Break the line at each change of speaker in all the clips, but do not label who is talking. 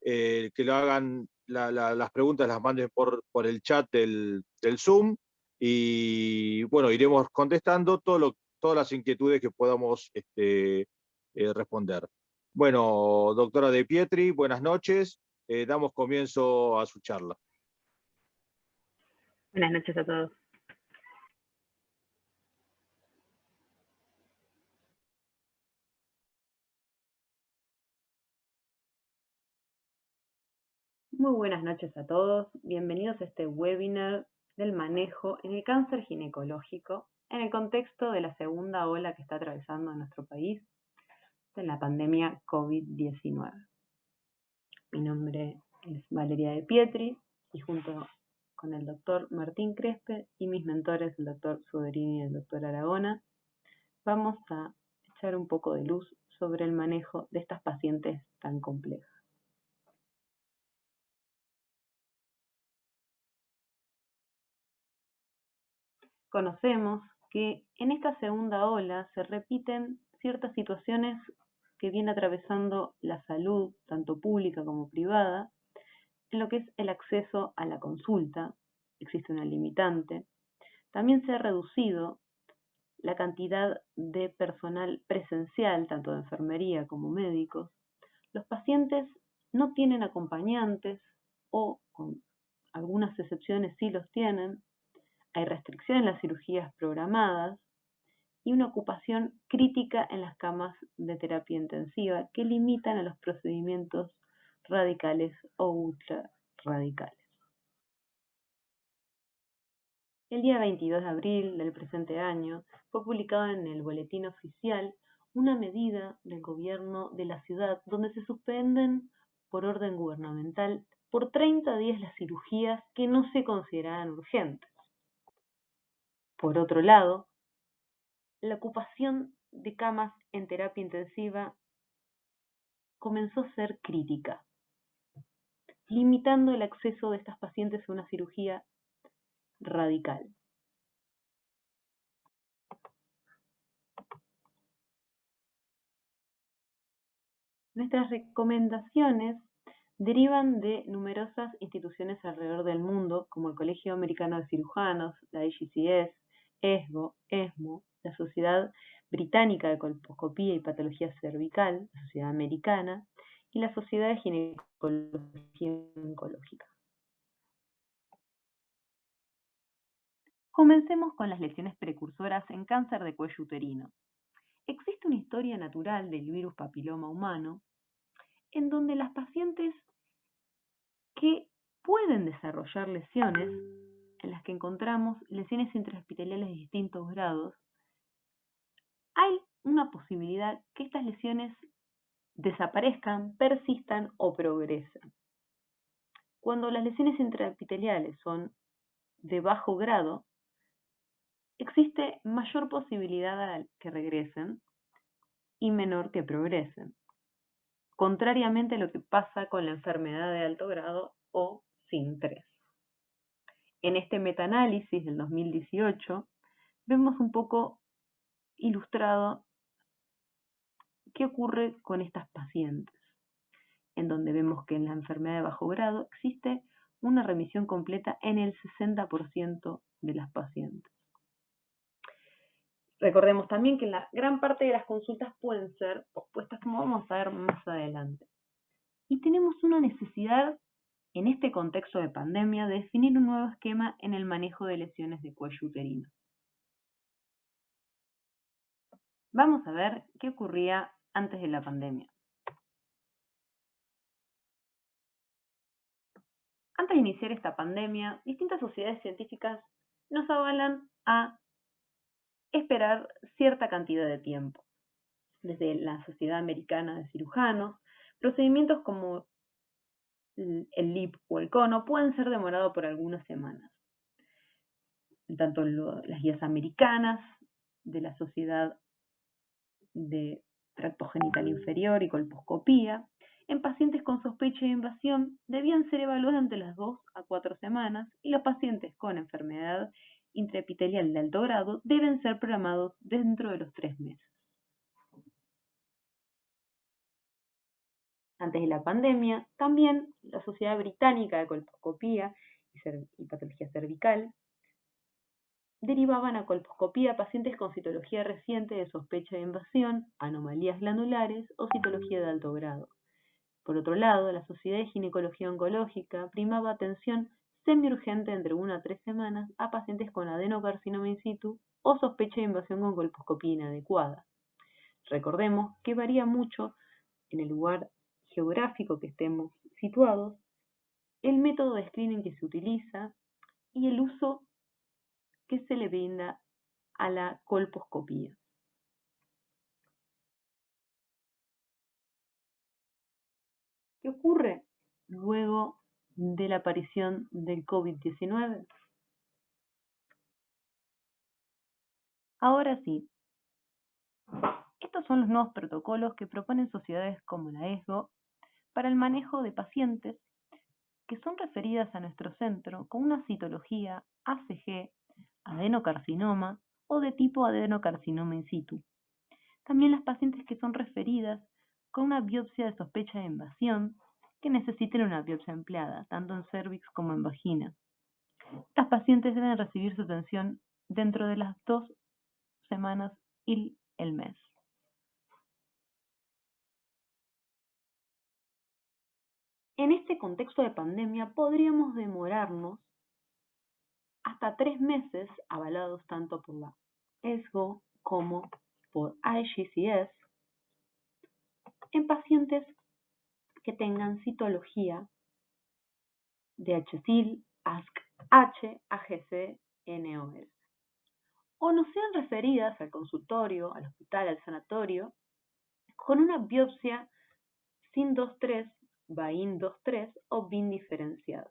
que lo hagan, las preguntas las manden por el chat del Zoom y bueno, iremos contestando todas las inquietudes que podamos responder. Bueno, doctora De Pietri, buenas noches. Damos comienzo a su charla.
Buenas noches a todos. Muy buenas noches a todos. Bienvenidos a este webinar del manejo en el cáncer ginecológico en el contexto de la segunda ola que está atravesando nuestro país de la pandemia COVID-19. Mi nombre es Valeria De Pietri y junto con el doctor Martín Crespe y mis mentores, el doctor Soderini y el doctor Aragona, vamos a echar un poco de luz sobre el manejo de estas pacientes tan complejas. Conocemos que en esta segunda ola se repiten ciertas situaciones que viene atravesando la salud, tanto pública como privada, en lo que es el acceso a la consulta. Existe una limitante. También se ha reducido la cantidad de personal presencial, tanto de enfermería como médicos. Los pacientes no tienen acompañantes o, con algunas excepciones, sí los tienen. Hay restricción en las cirugías programadas y una ocupación crítica en las camas de terapia intensiva que limitan a los procedimientos radicales o ultra radicales. El día 22 de abril del presente año fue publicada en el Boletín Oficial una medida del gobierno de la ciudad donde se suspenden por orden gubernamental por 30 días las cirugías que no se consideraran urgentes. Por otro lado, la ocupación de camas en terapia intensiva comenzó a ser crítica, limitando el acceso de estas pacientes a una cirugía radical. Nuestras recomendaciones derivan de numerosas instituciones alrededor del mundo, como el Colegio Americano de Cirujanos, la AJCS, ESGO, ESMO, la Sociedad Británica de Colposcopía y Patología Cervical, la Sociedad Americana, y la Sociedad de Ginecología Oncológica. Comencemos con las lesiones precursoras en cáncer de cuello uterino. Existe una historia natural del virus papiloma humano en donde las pacientes que pueden desarrollar lesiones, en las que encontramos lesiones intraepiteliales de distintos grados, hay una posibilidad que estas lesiones desaparezcan, persistan o progresen. Cuando las lesiones intraepiteliales son de bajo grado, existe mayor posibilidad de que regresen y menor que progresen, contrariamente a lo que pasa con la enfermedad de alto grado o SIN3. En este metaanálisis del 2018 vemos un poco ilustrado qué ocurre con estas pacientes, en donde vemos que en la enfermedad de bajo grado existe una remisión completa en el 60% de las pacientes. Recordemos también que la gran parte de las consultas pueden ser pospuestas, como vamos a ver más adelante. Y tenemos una necesidad, en este contexto de pandemia, de definir un nuevo esquema en el manejo de lesiones de cuello uterino. Vamos a ver qué ocurría antes de la pandemia. Antes de iniciar esta pandemia, distintas sociedades científicas nos avalan a esperar cierta cantidad de tiempo. Desde la Sociedad Americana de Cirujanos, procedimientos como el LIP o el cono pueden ser demorados por algunas semanas. Tanto las guías americanas de la Sociedad de Tracto Genital Inferior y Colposcopía, en pacientes con sospecha de invasión debían ser evaluados entre las 2 a 4 semanas y los pacientes con enfermedad intraepitelial de alto grado deben ser programados dentro de los 3 meses. Antes de la pandemia, también la Sociedad Británica de Colposcopía y Patología Cervical derivaban a colposcopía pacientes con citología reciente de sospecha de invasión, anomalías glandulares o citología de alto grado. Por otro lado, la Sociedad de Ginecología Oncológica primaba atención semiurgente entre 1 a 3 semanas a pacientes con adenocarcinoma in situ o sospecha de invasión con colposcopía inadecuada. Recordemos que varía mucho en el lugar geográfico que estemos situados, el método de screening que se utiliza y el uso que se le brinda a la colposcopía. ¿Qué ocurre luego de la aparición del COVID-19? Ahora sí, estos son los nuevos protocolos que proponen sociedades como la ESGO para el manejo de pacientes que son referidas a nuestro centro con una citología ACG, adenocarcinoma o de tipo adenocarcinoma in situ. También las pacientes que son referidas con una biopsia de sospecha de invasión que necesiten una biopsia empleada, tanto en cervix como en vagina. Estas pacientes deben recibir su atención dentro de las 2 semanas y el mes. En este contexto de pandemia podríamos demorarnos hasta 3 meses, avalados tanto por la ESGO como por IGCS, en pacientes que tengan citología de HSIL, ASC-H, AGC, NOS, o no sean referidas al consultorio, al hospital, al sanatorio, con una biopsia SIN 2-3, BAIN 2-3 o BIN diferenciado.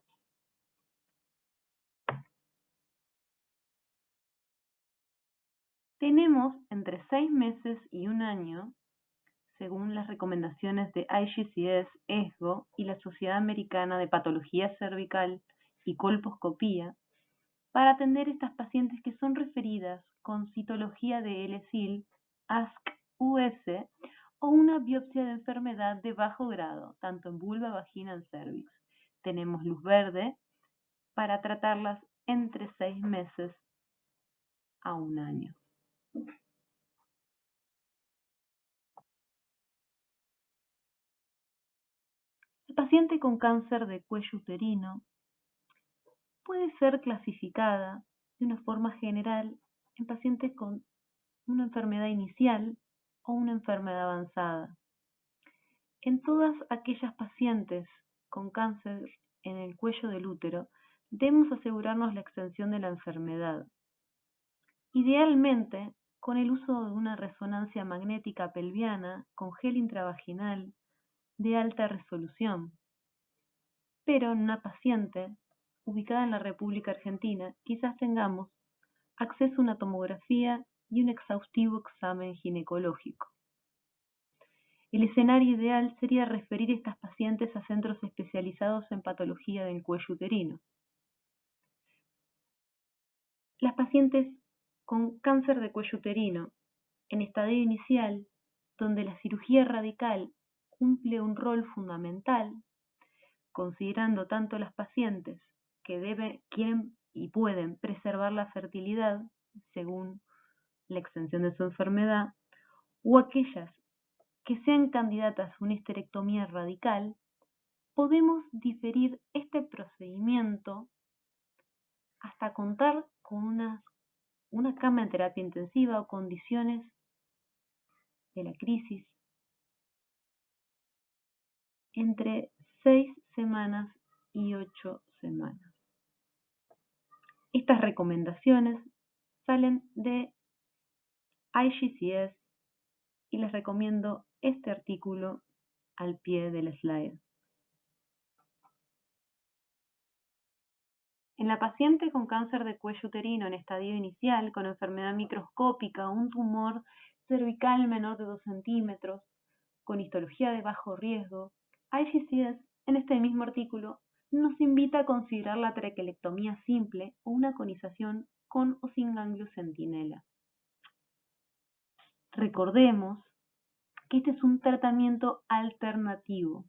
Tenemos entre 6 meses y 1 año, según las recomendaciones de IGCS, ESGO y la Sociedad Americana de Patología Cervical y Colposcopía, para atender estas pacientes que son referidas con citología de LSIL, ASC-US o una biopsia de enfermedad de bajo grado, tanto en vulva, vagina, en cervix. Tenemos luz verde para tratarlas entre 6 meses a 1 año. El paciente con cáncer de cuello uterino puede ser clasificada de una forma general en pacientes con una enfermedad inicial o una enfermedad avanzada. En todas aquellas pacientes con cáncer en el cuello del útero, debemos asegurarnos la extensión de la enfermedad. Idealmente, con el uso de una resonancia magnética pelviana con gel intravaginal de alta resolución. Pero en una paciente ubicada en la República Argentina, quizás tengamos acceso a una tomografía y un exhaustivo examen ginecológico. El escenario ideal sería referir estas pacientes a centros especializados en patología del cuello uterino. Las pacientes con cáncer de cuello uterino en estadio inicial, donde la cirugía radical cumple un rol fundamental, considerando tanto las pacientes que quieren y pueden preservar la fertilidad según la extensión de su enfermedad, o aquellas que sean candidatas a una histerectomía radical, podemos diferir este procedimiento hasta contar con una cama en terapia intensiva o condiciones de la crisis entre 6 semanas y 8 semanas. Estas recomendaciones salen de IGCS y les recomiendo este artículo al pie del slide. En la paciente con cáncer de cuello uterino en estadio inicial, con enfermedad microscópica, un tumor cervical menor de 2 centímetros, con histología de bajo riesgo, IGCS, en este mismo artículo, nos invita a considerar la traquelectomía simple o una conización con o sin ganglio centinela. Recordemos que este es un tratamiento alternativo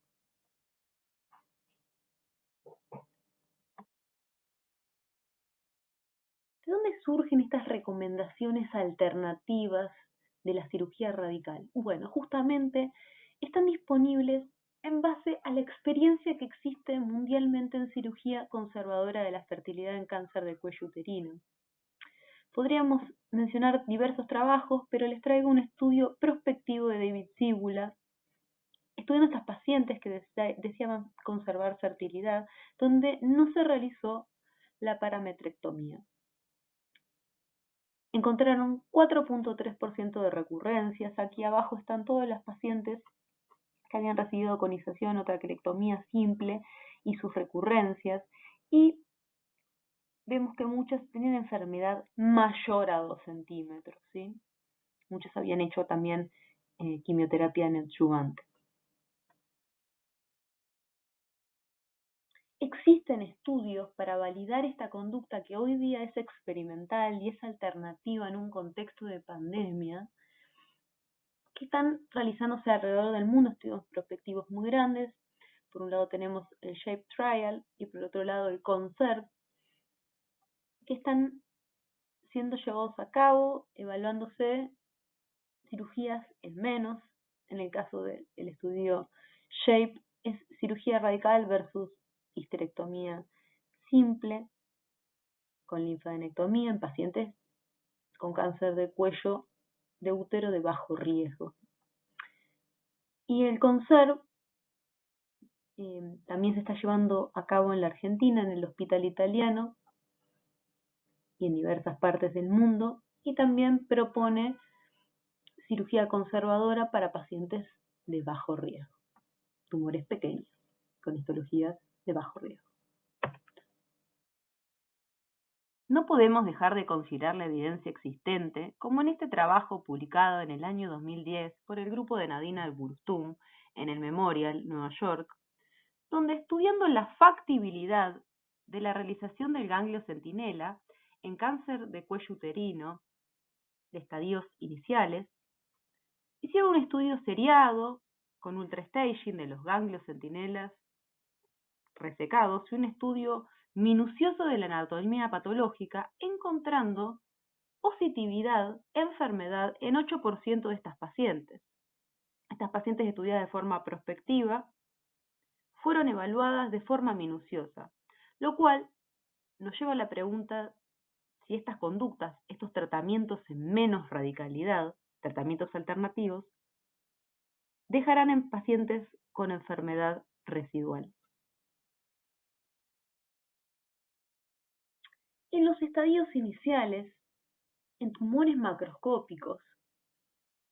surgen estas recomendaciones alternativas de la cirugía radical? Bueno, justamente están disponibles en base a la experiencia que existe mundialmente en cirugía conservadora de la fertilidad en cáncer de cuello uterino. Podríamos mencionar diversos trabajos, pero les traigo un estudio prospectivo de David Zibula, estudiando a estas pacientes que deseaban conservar fertilidad, donde no se realizó la parametrectomía. Encontraron 4.3% de recurrencias. Aquí abajo están todas las pacientes que habían recibido conización o traquelectomía simple y sus recurrencias, y vemos que muchas tenían enfermedad mayor a 2 centímetros, ¿sí? Muchas habían hecho también quimioterapia neoadyuvante. Existen estudios para validar esta conducta que hoy día es experimental y es alternativa en un contexto de pandemia, que están realizándose alrededor del mundo, estudios prospectivos muy grandes. Por un lado tenemos el SHAPE Trial y por otro lado el CONSERVE, que están siendo llevados a cabo, evaluándose cirugías en menos. En el caso del estudio SHAPE es cirugía radical versus histerectomía simple con linfadenectomía en pacientes con cáncer de cuello de útero de bajo riesgo. Y el CONSERVE también se está llevando a cabo en la Argentina, en el Hospital Italiano y en diversas partes del mundo, y también propone cirugía conservadora para pacientes de bajo riesgo, tumores pequeños, con histologías de bajo riesgo. No podemos dejar de considerar la evidencia existente, como en este trabajo publicado en el año 2010 por el grupo de Nadine Alburtum en el Memorial, Nueva York, donde estudiando la factibilidad de la realización del ganglio centinela en cáncer de cuello uterino de estadios iniciales, hicieron un estudio seriado con ultrastaging de los ganglios centinelas resecados y un estudio minucioso de la anatomía patológica, encontrando positividad, enfermedad en 8% de estas pacientes. Estas pacientes estudiadas de forma prospectiva fueron evaluadas de forma minuciosa, lo cual nos lleva a la pregunta si estas conductas, estos tratamientos en menos radicalidad, tratamientos alternativos, dejarán en pacientes con enfermedad residual. En los estadios iniciales, en tumores macroscópicos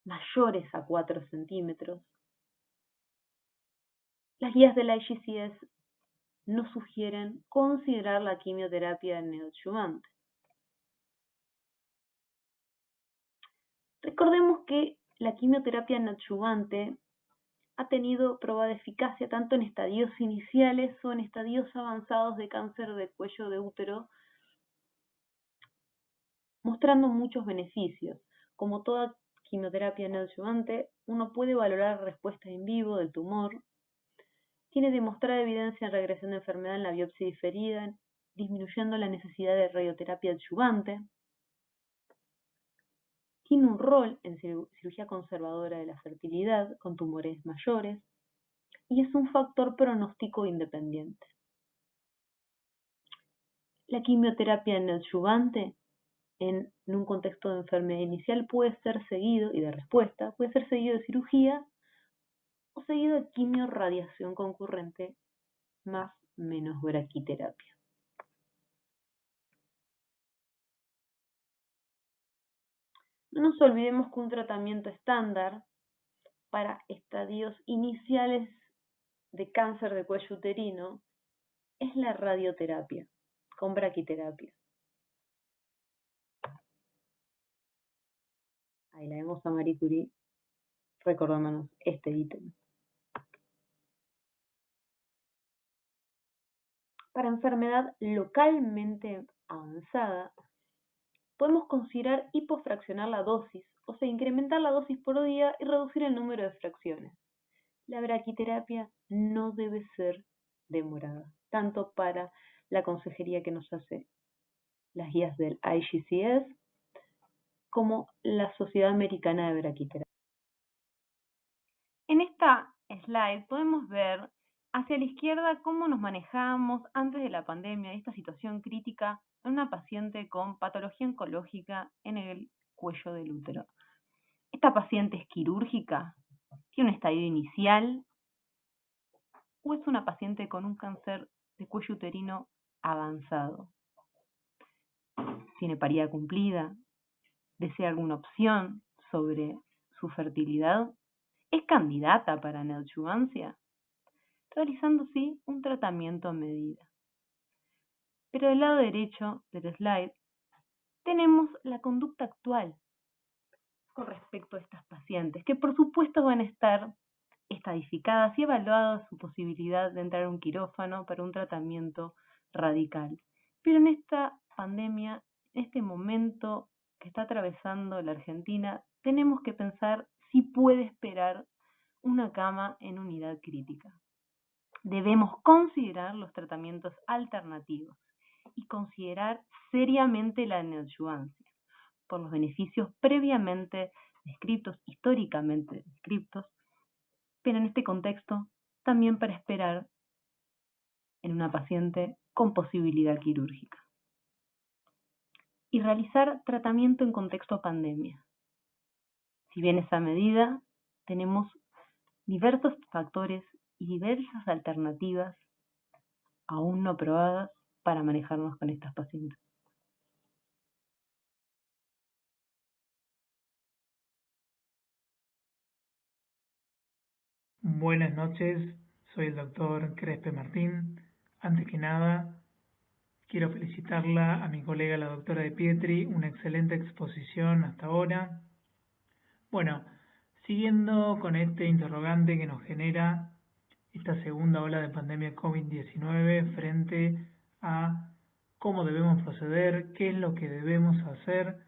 mayores a 4 centímetros, las guías de la IGCS nos sugieren considerar la quimioterapia neoadyuvante. Recordemos que la quimioterapia neoadyuvante ha tenido probada eficacia tanto en estadios iniciales o en estadios avanzados de cáncer de cuello de útero, mostrando muchos beneficios. Como toda quimioterapia neoadyuvante, uno puede valorar respuesta in vivo del tumor, tiene demostrada evidencia en regresión de enfermedad en la biopsia diferida, disminuyendo la necesidad de radioterapia adyuvante, tiene un rol en cirugía conservadora de la fertilidad con tumores mayores y es un factor pronóstico independiente. La quimioterapia neoadyuvante en un contexto de enfermedad inicial puede ser seguido, y de respuesta, puede ser seguido de cirugía o seguido de quimiorradiación concurrente más menos braquiterapia. No nos olvidemos que un tratamiento estándar para estadios iniciales de cáncer de cuello uterino es la radioterapia con braquiterapia. Ahí la vemos a Marie Curie recordándonos este ítem. Para enfermedad localmente avanzada, podemos considerar hipofraccionar la dosis, o sea, incrementar la dosis por día y reducir el número de fracciones. La braquiterapia no debe ser demorada, tanto para la consejería que nos hace las guías del IGCS, como la Sociedad Americana de Braquiterapia. En esta slide podemos ver hacia la izquierda cómo nos manejamos antes de la pandemia y esta situación crítica en una paciente con patología oncológica en el cuello del útero. ¿Esta paciente es quirúrgica? ¿Tiene un estadio inicial? ¿O es una paciente con un cáncer de cuello uterino avanzado? ¿Tiene paridad cumplida? ¿Desea alguna opción sobre su fertilidad? ¿Es candidata para neoadjuvancia? Realizando así un tratamiento a medida. Pero del lado derecho del slide tenemos la conducta actual con respecto a estas pacientes, que por supuesto van a estar estadificadas y evaluadas su posibilidad de entrar a un quirófano para un tratamiento radical. Pero en esta pandemia, en este momento que está atravesando la Argentina, tenemos que pensar si puede esperar una cama en unidad crítica. Debemos considerar los tratamientos alternativos y considerar seriamente la neoadjuvancia por los beneficios previamente descritos, históricamente descritos, pero en este contexto también para esperar en una paciente con posibilidad quirúrgica. Y realizar tratamiento en contexto pandemia. Si bien esa medida, tenemos diversos factores y diversas alternativas aún no probadas para manejarnos con estas pacientes.
Buenas noches, soy el doctor Crespe Martín. Antes que nada, quiero felicitarla a mi colega la doctora De Pietri, una excelente exposición hasta ahora. Bueno, siguiendo con este interrogante que nos genera esta segunda ola de pandemia COVID-19 frente a cómo debemos proceder, qué es lo que debemos hacer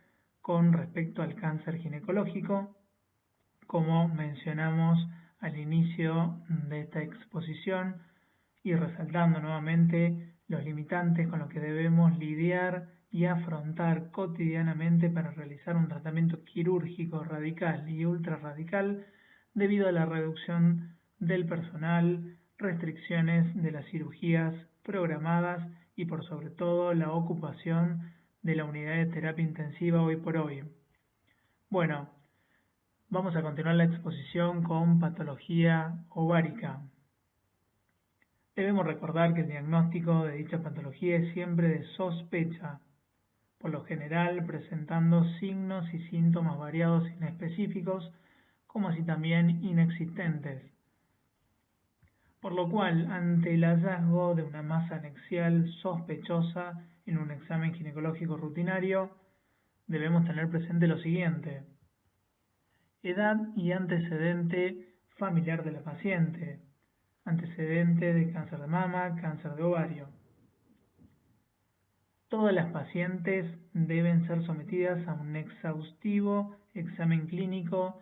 con respecto al cáncer ginecológico, como mencionamos al inicio de esta exposición y resaltando nuevamente los limitantes con los que debemos lidiar y afrontar cotidianamente para realizar un tratamiento quirúrgico radical y ultrarradical debido a la reducción del personal, restricciones de las cirugías programadas y por sobre todo la ocupación de la unidad de terapia intensiva hoy por hoy. Bueno, vamos a continuar la exposición con patología ovárica. Debemos recordar que el diagnóstico de dicha patología es siempre de sospecha, por lo general presentando signos y síntomas variados inespecíficos, como así también inexistentes. Por lo cual, ante el hallazgo de una masa anexial sospechosa en un examen ginecológico rutinario, debemos tener presente lo siguiente: edad y antecedente familiar de la paciente, antecedente de cáncer de mama, cáncer de ovario. Todas las pacientes deben ser sometidas a un exhaustivo examen clínico,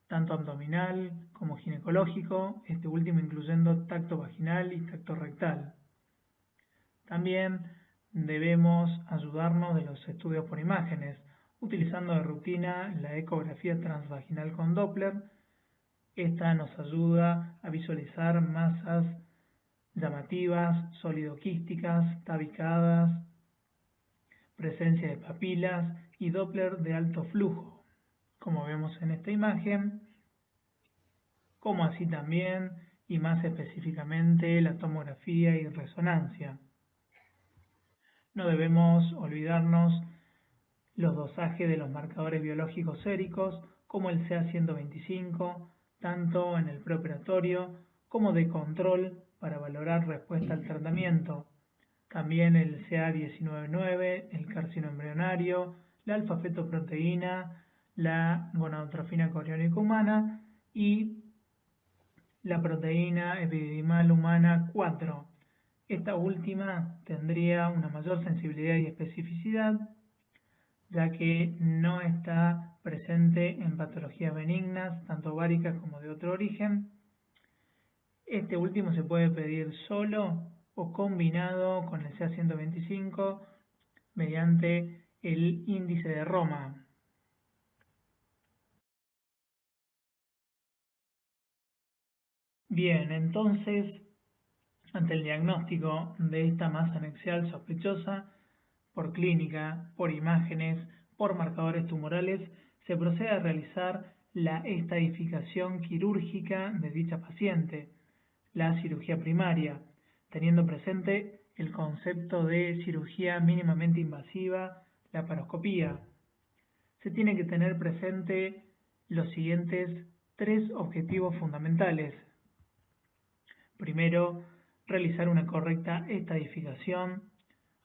tanto abdominal como ginecológico, este último incluyendo tacto vaginal y tacto rectal. También debemos ayudarnos de los estudios por imágenes, utilizando de rutina la ecografía transvaginal con Doppler. Esta nos ayuda a visualizar masas llamativas, solidoquísticas, tabicadas, presencia de papilas y Doppler de alto flujo, como vemos en esta imagen, como así también y más específicamente la tomografía y resonancia. No debemos olvidarnos los dosajes de los marcadores biológicos séricos, como el CA125, tanto en el preoperatorio como de control para valorar respuesta al tratamiento. También el CA199, el carcino embrionario, la alfa-fetoproteína, la gonadotrofina coriónica humana y la proteína epididimal humana 4. Esta última tendría una mayor sensibilidad y especificidad, ya que no está presente en patologías benignas, tanto ováricas como de otro origen. Este último se puede pedir solo o combinado con el CA125 mediante el índice de Roma. Bien, entonces, ante el diagnóstico de esta masa anexial sospechosa, por clínica, por imágenes, por marcadores tumorales, se procede a realizar la estadificación quirúrgica de dicha paciente, la cirugía primaria, teniendo presente el concepto de cirugía mínimamente invasiva, la laparoscopía. Se tiene que tener presente los siguientes tres objetivos fundamentales. Primero, realizar una correcta estadificación.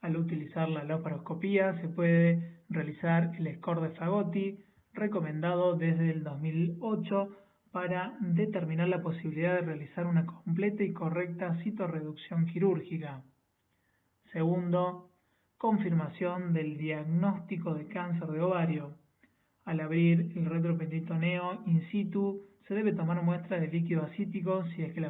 Al utilizar la laparoscopía se puede realizar el score de Fagotti, recomendado desde el 2008 para determinar la posibilidad de realizar una completa y correcta citorreducción quirúrgica. Segundo, confirmación del diagnóstico de cáncer de ovario. Al abrir el retroperitoneo in situ, se debe tomar muestra de líquido asítico si es que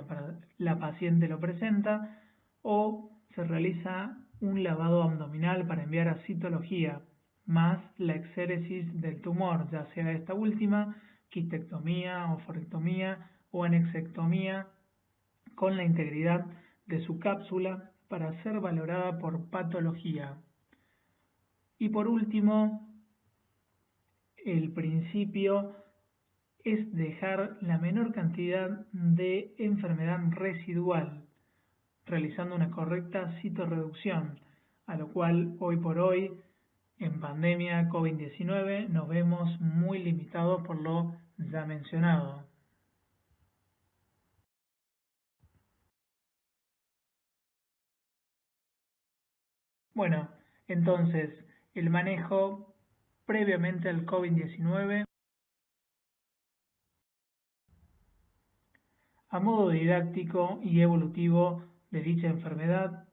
la paciente lo presenta, o se realiza un lavado abdominal para enviar a citología, más la exéresis del tumor, ya sea esta última, quistectomía, oforectomía o anexectomía, con la integridad de su cápsula para ser valorada por patología. Y por último, el principio es dejar la menor cantidad de enfermedad residual, realizando una correcta citorreducción, a lo cual hoy por hoy, en pandemia COVID-19, nos vemos muy limitados por lo ya mencionado. Bueno, entonces, el manejo previamente al COVID-19. A modo didáctico y evolutivo de dicha enfermedad,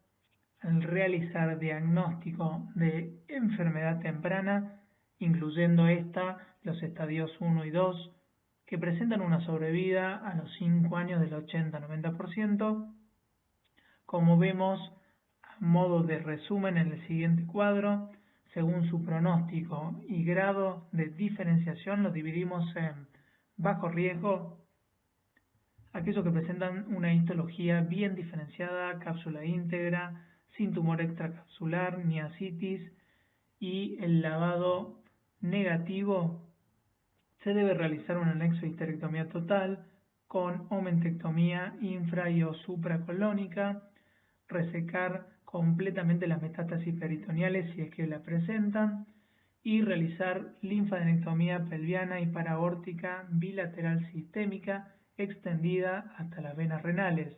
al realizar diagnóstico de enfermedad temprana, incluyendo los estadios 1 y 2, que presentan una sobrevida a los 5 años del 80-90%, como vemos a modo de resumen en el siguiente cuadro, según su pronóstico y grado de diferenciación lo dividimos en bajo riesgo, aquellos que presentan una histología bien diferenciada, cápsula íntegra, sin tumor extracapsular ni ascitis, y el lavado negativo, se debe realizar un anexo de histerectomía total con omentectomía infra y o supracolónica, resecar completamente las metástasis peritoneales si es que las presentan, y realizar linfadenectomía pelviana y paraórtica bilateral sistémica extendida hasta las venas renales,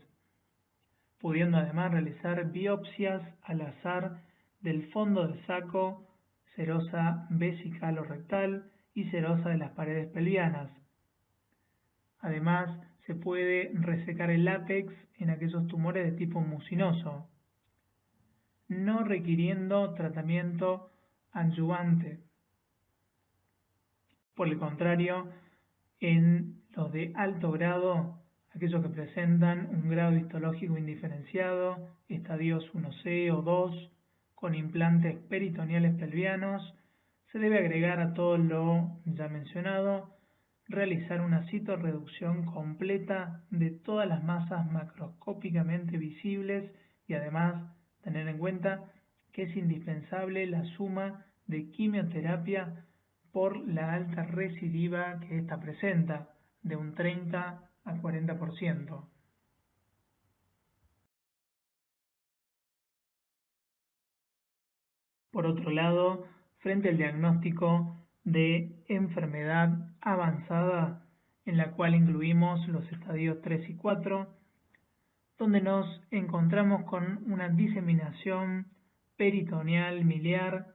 pudiendo además realizar biopsias al azar del fondo del saco, serosa vesical-rectal y serosa de las paredes pelvianas. Además, se puede resecar el látex en aquellos tumores de tipo mucinoso, no requiriendo tratamiento adyuvante. Por el contrario, en los de alto grado, aquellos que presentan un grado histológico indiferenciado, estadios 1C o 2, con implantes peritoneales pelvianos, se debe agregar a todo lo ya mencionado, realizar una citorreducción completa de todas las masas macroscópicamente visibles y además tener en cuenta que es indispensable la suma de quimioterapia por la alta recidiva que ésta presenta, de un 30 a 40%. Por otro lado, frente al diagnóstico de enfermedad avanzada, en la cual incluimos los estadios 3 y 4, donde nos encontramos con una diseminación peritoneal miliar.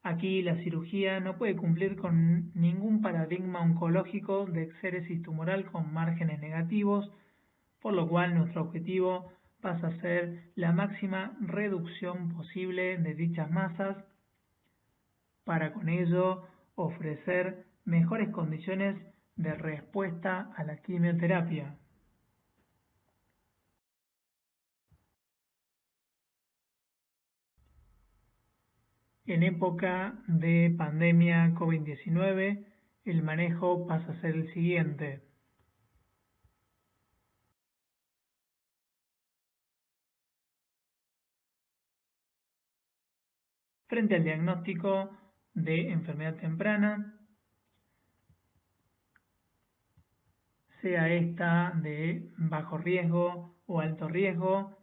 Aquí la cirugía no puede cumplir con ningún paradigma oncológico de exéresis tumoral con márgenes negativos, por lo cual nuestro objetivo pasa a ser la máxima reducción posible de dichas masas para con ello ofrecer mejores condiciones de respuesta a la quimioterapia. En época de pandemia COVID-19, el manejo pasa a ser el siguiente. Frente al diagnóstico de enfermedad temprana, sea esta de bajo riesgo o alto riesgo,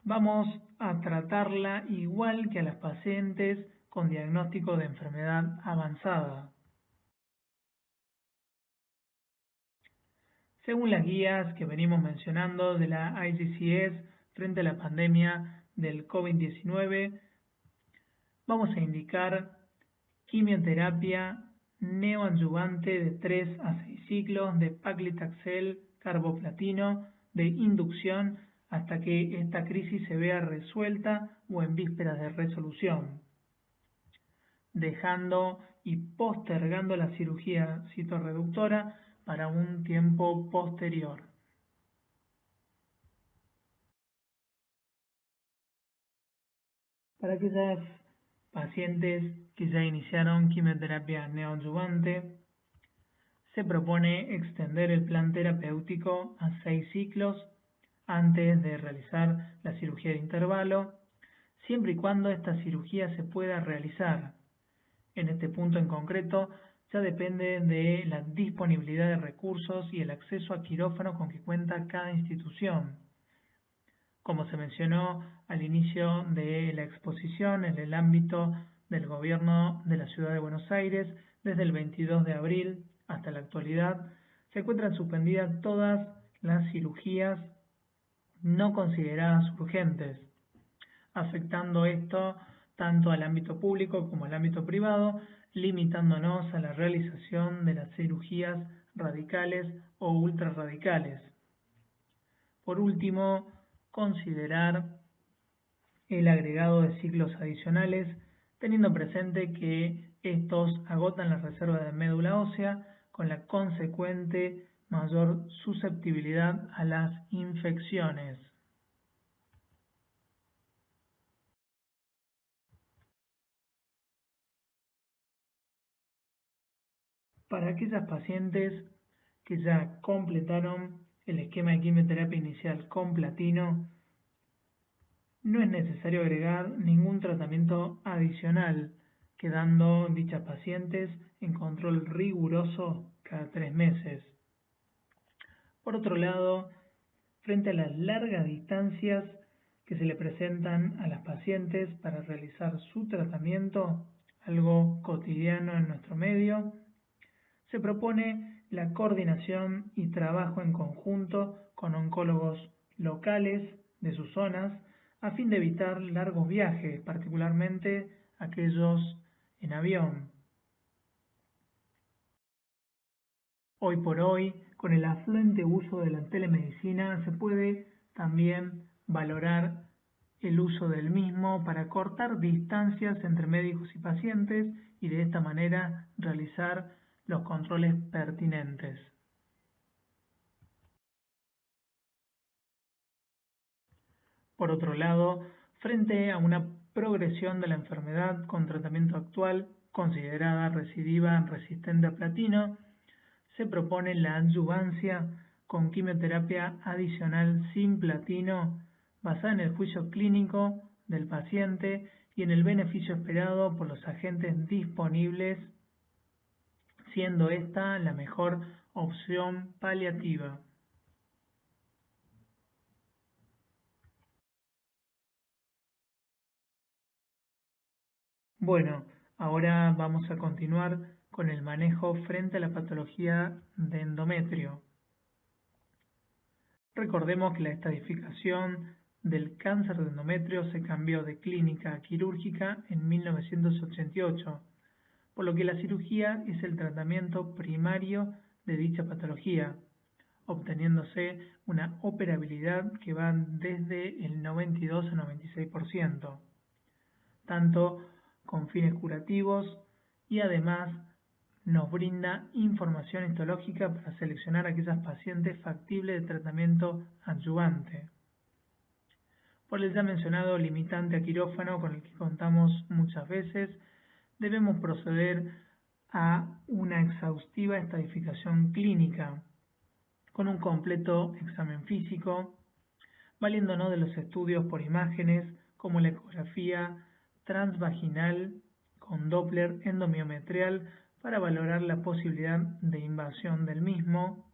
vamos a tratarla igual que a las pacientes con diagnóstico de enfermedad avanzada. Según las guías que venimos mencionando de la IGCS frente a la pandemia del COVID-19, vamos a indicar quimioterapia neoadyuvante de 3 a 6 ciclos de paclitaxel carboplatino de inducción hasta que esta crisis se vea resuelta o en vísperas de resolución, dejando y postergando la cirugía citorreductora para un tiempo posterior. Para aquellas pacientes que ya iniciaron quimioterapia neoadyuvante, se propone extender el plan terapéutico a 6 ciclos antes de realizar la cirugía de intervalo, siempre y cuando esta cirugía se pueda realizar. En este punto en concreto, ya depende de la disponibilidad de recursos y el acceso a quirófano con que cuenta cada institución. Como se mencionó al inicio de la exposición, en el ámbito del Gobierno de la Ciudad de Buenos Aires, desde el 22 de abril hasta la actualidad, se encuentran suspendidas todas las cirugías no consideradas urgentes, afectando esto tanto al ámbito público como al ámbito privado, limitándonos a la realización de las cirugías radicales o ultrarradicales. Por último, considerar el agregado de ciclos adicionales, teniendo presente que estos agotan la reserva de médula ósea con la consecuente mayor susceptibilidad a las infecciones. Para aquellas pacientes que ya completaron el esquema de quimioterapia inicial con platino, no es necesario agregar ningún tratamiento adicional, quedando dichas pacientes en control riguroso cada 3 meses. Por otro lado, frente a las largas distancias que se le presentan a las pacientes para realizar su tratamiento, algo cotidiano en nuestro medio, se propone la coordinación y trabajo en conjunto con oncólogos locales de sus zonas a fin de evitar largos viajes, particularmente aquellos en avión. Hoy por hoy, con el afluente uso de la telemedicina, se puede también valorar el uso del mismo para cortar distancias entre médicos y pacientes y de esta manera realizar los controles pertinentes. Por otro lado, frente a una progresión de la enfermedad con tratamiento actual considerada recidiva resistente a platino, se propone la adyuvancia con quimioterapia adicional sin platino basada en el juicio clínico del paciente y en el beneficio esperado por los agentes disponibles, siendo esta la mejor opción paliativa. Bueno, ahora vamos a continuar con el manejo frente a la patología de endometrio. Recordemos que la estadificación del cáncer de endometrio se cambió de clínica a quirúrgica en 1988, por lo que la cirugía es el tratamiento primario de dicha patología, obteniéndose una operabilidad que va desde el 92 a 96%, tanto con fines curativos y además nos brinda información histológica para seleccionar aquellas pacientes factibles de tratamiento adyuvante. Por el ya mencionado limitante a quirófano con el que contamos muchas veces, debemos proceder a una exhaustiva estadificación clínica con un completo examen físico, valiéndonos de los estudios por imágenes como la ecografía transvaginal con Doppler endomiometrial para valorar la posibilidad de invasión del mismo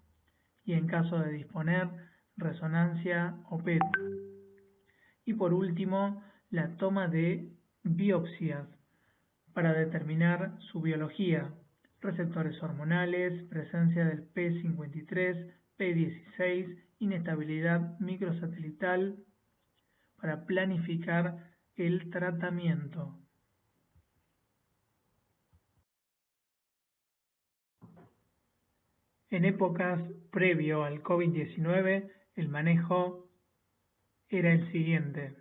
y, en caso de disponer, resonancia o PET. Y por último, la toma de biopsias para determinar su biología, receptores hormonales, presencia del P53, P16, inestabilidad microsatelital, para planificar el tratamiento. En épocas previo al COVID-19, el manejo era el siguiente.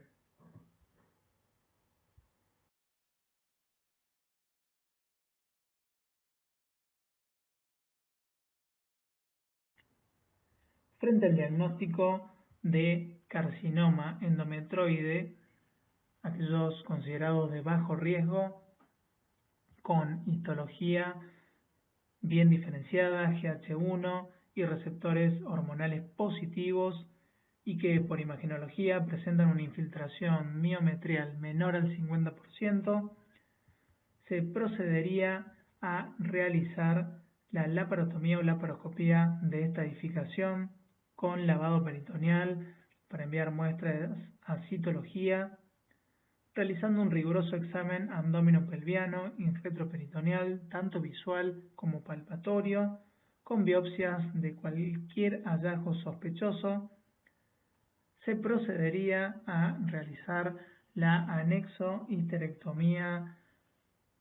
Frente al diagnóstico de carcinoma endometroide, aquellos considerados de bajo riesgo, con histología bien diferenciada, GH1 y receptores hormonales positivos y que por imagenología presentan una infiltración miometrial menor al 50%, se procedería a realizar la laparotomía o laparoscopía de esta edificación con lavado peritoneal para enviar muestras a citología, realizando un riguroso examen abdominopelviano y retroperitoneal, tanto visual como palpatorio, con biopsias de cualquier hallazgo sospechoso. Se procedería a realizar la anexo-histerectomía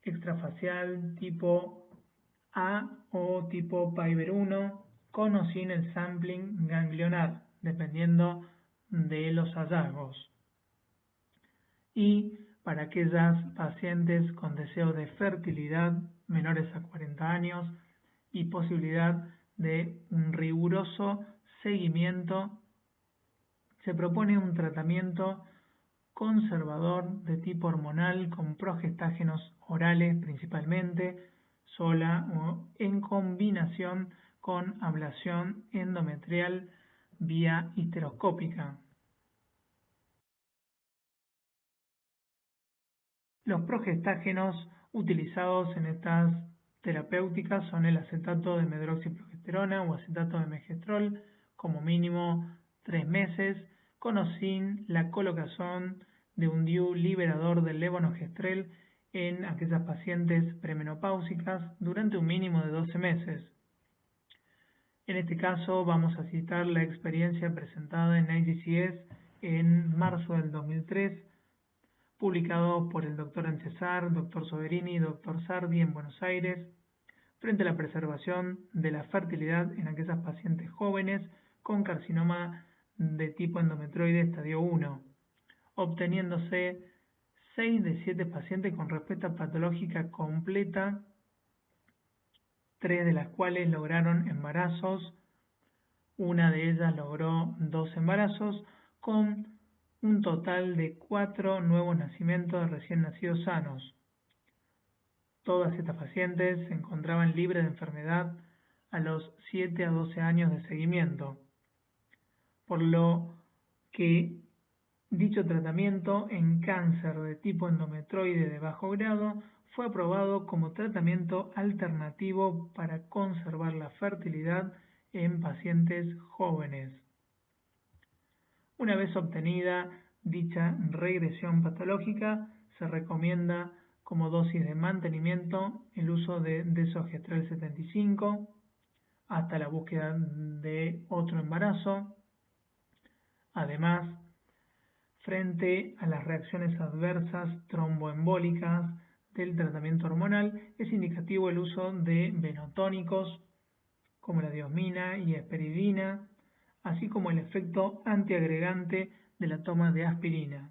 extrafacial tipo A o tipo Piver 1, con o sin el sampling ganglionar, dependiendo de los hallazgos. Y para aquellas pacientes con deseo de fertilidad menores a 40 años y posibilidad de un riguroso seguimiento, se propone un tratamiento conservador de tipo hormonal con progestágenos orales principalmente, sola o en combinación con ablación endometrial vía histeroscópica. Los progestágenos utilizados en estas terapéuticas son el acetato de medroxiprogesterona o acetato de megestrol, como mínimo 3 meses, con o sin la colocación de un DIU liberador del levonorgestrel en aquellas pacientes premenopáusicas durante un mínimo de 12 meses. En este caso vamos a citar la experiencia presentada en IGCS en marzo del 2003, publicado por el Dr. Ancesar, Dr. Soverini y Dr. Sardi en Buenos Aires, frente a la preservación de la fertilidad en aquellas pacientes jóvenes con carcinoma de tipo endometroide estadio 1, obteniéndose 6 de 7 pacientes con respuesta patológica completa, 3 de las cuales lograron embarazos, una de ellas logró 2 embarazos, con un total de 4 nuevos nacimientos de recién nacidos sanos. Todas estas pacientes se encontraban libres de enfermedad a los 7 a 12 años de seguimiento, por lo que dicho tratamiento en cáncer de tipo endometroide de bajo grado fue aprobado como tratamiento alternativo para conservar la fertilidad en pacientes jóvenes. Una vez obtenida dicha regresión patológica, se recomienda como dosis de mantenimiento el uso de desogestrel 75 hasta la búsqueda de otro embarazo. Además, frente a las reacciones adversas tromboembólicas del tratamiento hormonal, es indicativo el uso de venotónicos como la diosmina y hesperidina, así como el efecto antiagregante de la toma de aspirina.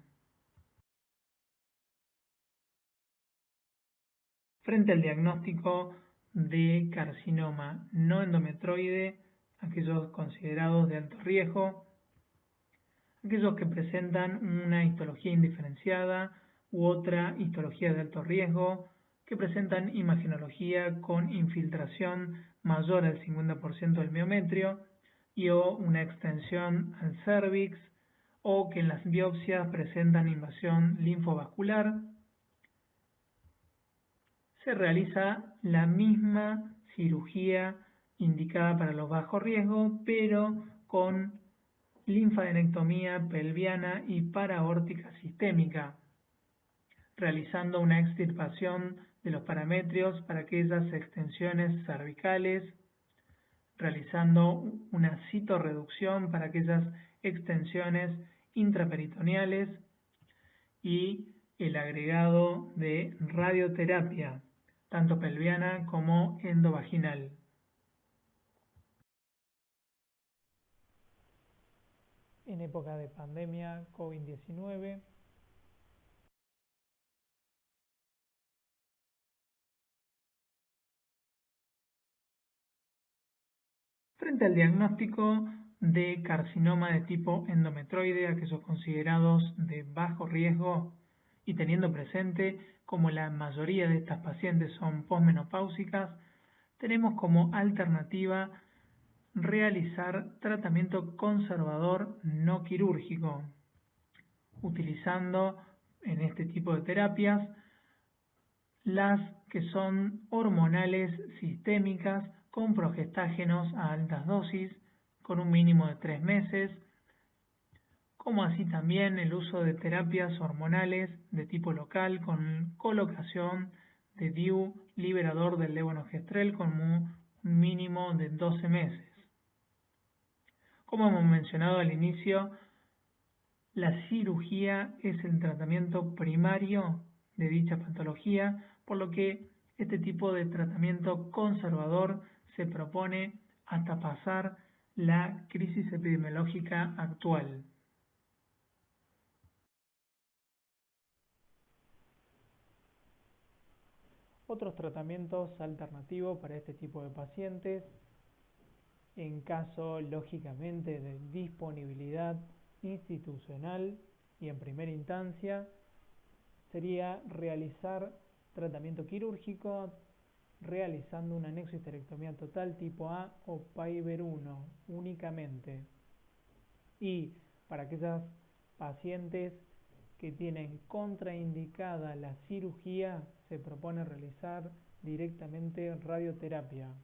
Frente al diagnóstico de carcinoma no endometroide, aquellos considerados de alto riesgo, aquellos que presentan una histología indiferenciada u otra histología de alto riesgo, que presentan imagenología con infiltración mayor al 50% del miometrio y o una extensión al cérvix, o que en las biopsias presentan invasión linfovascular. Se realiza la misma cirugía indicada para los bajos riesgos, pero con linfadenectomía pelviana y paraórtica sistémica, realizando una extirpación de los parametrios para aquellas extensiones cervicales, realizando una citorreducción para aquellas extensiones intraperitoneales y el agregado de radioterapia, tanto pelviana como endovaginal. En época de pandemia COVID-19, frente al diagnóstico de carcinoma de tipo endometroide, aquellos considerados de bajo riesgo, y teniendo presente como la mayoría de estas pacientes son posmenopáusicas, tenemos como alternativa realizar tratamiento conservador no quirúrgico, utilizando en este tipo de terapias las que son hormonales sistémicas con progestágenos a altas dosis, con un mínimo de 3 meses, como así también el uso de terapias hormonales de tipo local con colocación de DIU liberador del levonorgestrel con un mínimo de 12 meses. Como hemos mencionado al inicio, la cirugía es el tratamiento primario de dicha patología, por lo que este tipo de tratamiento conservador se propone hasta pasar la crisis epidemiológica actual. Otros tratamientos alternativos para este tipo de pacientes, en caso lógicamente de disponibilidad institucional y en primera instancia, sería realizar tratamiento quirúrgico realizando una anexohisterectomía total tipo A o Piver 1 únicamente. Y para aquellas pacientes que tienen contraindicada la cirugía, se propone realizar directamente radioterapia.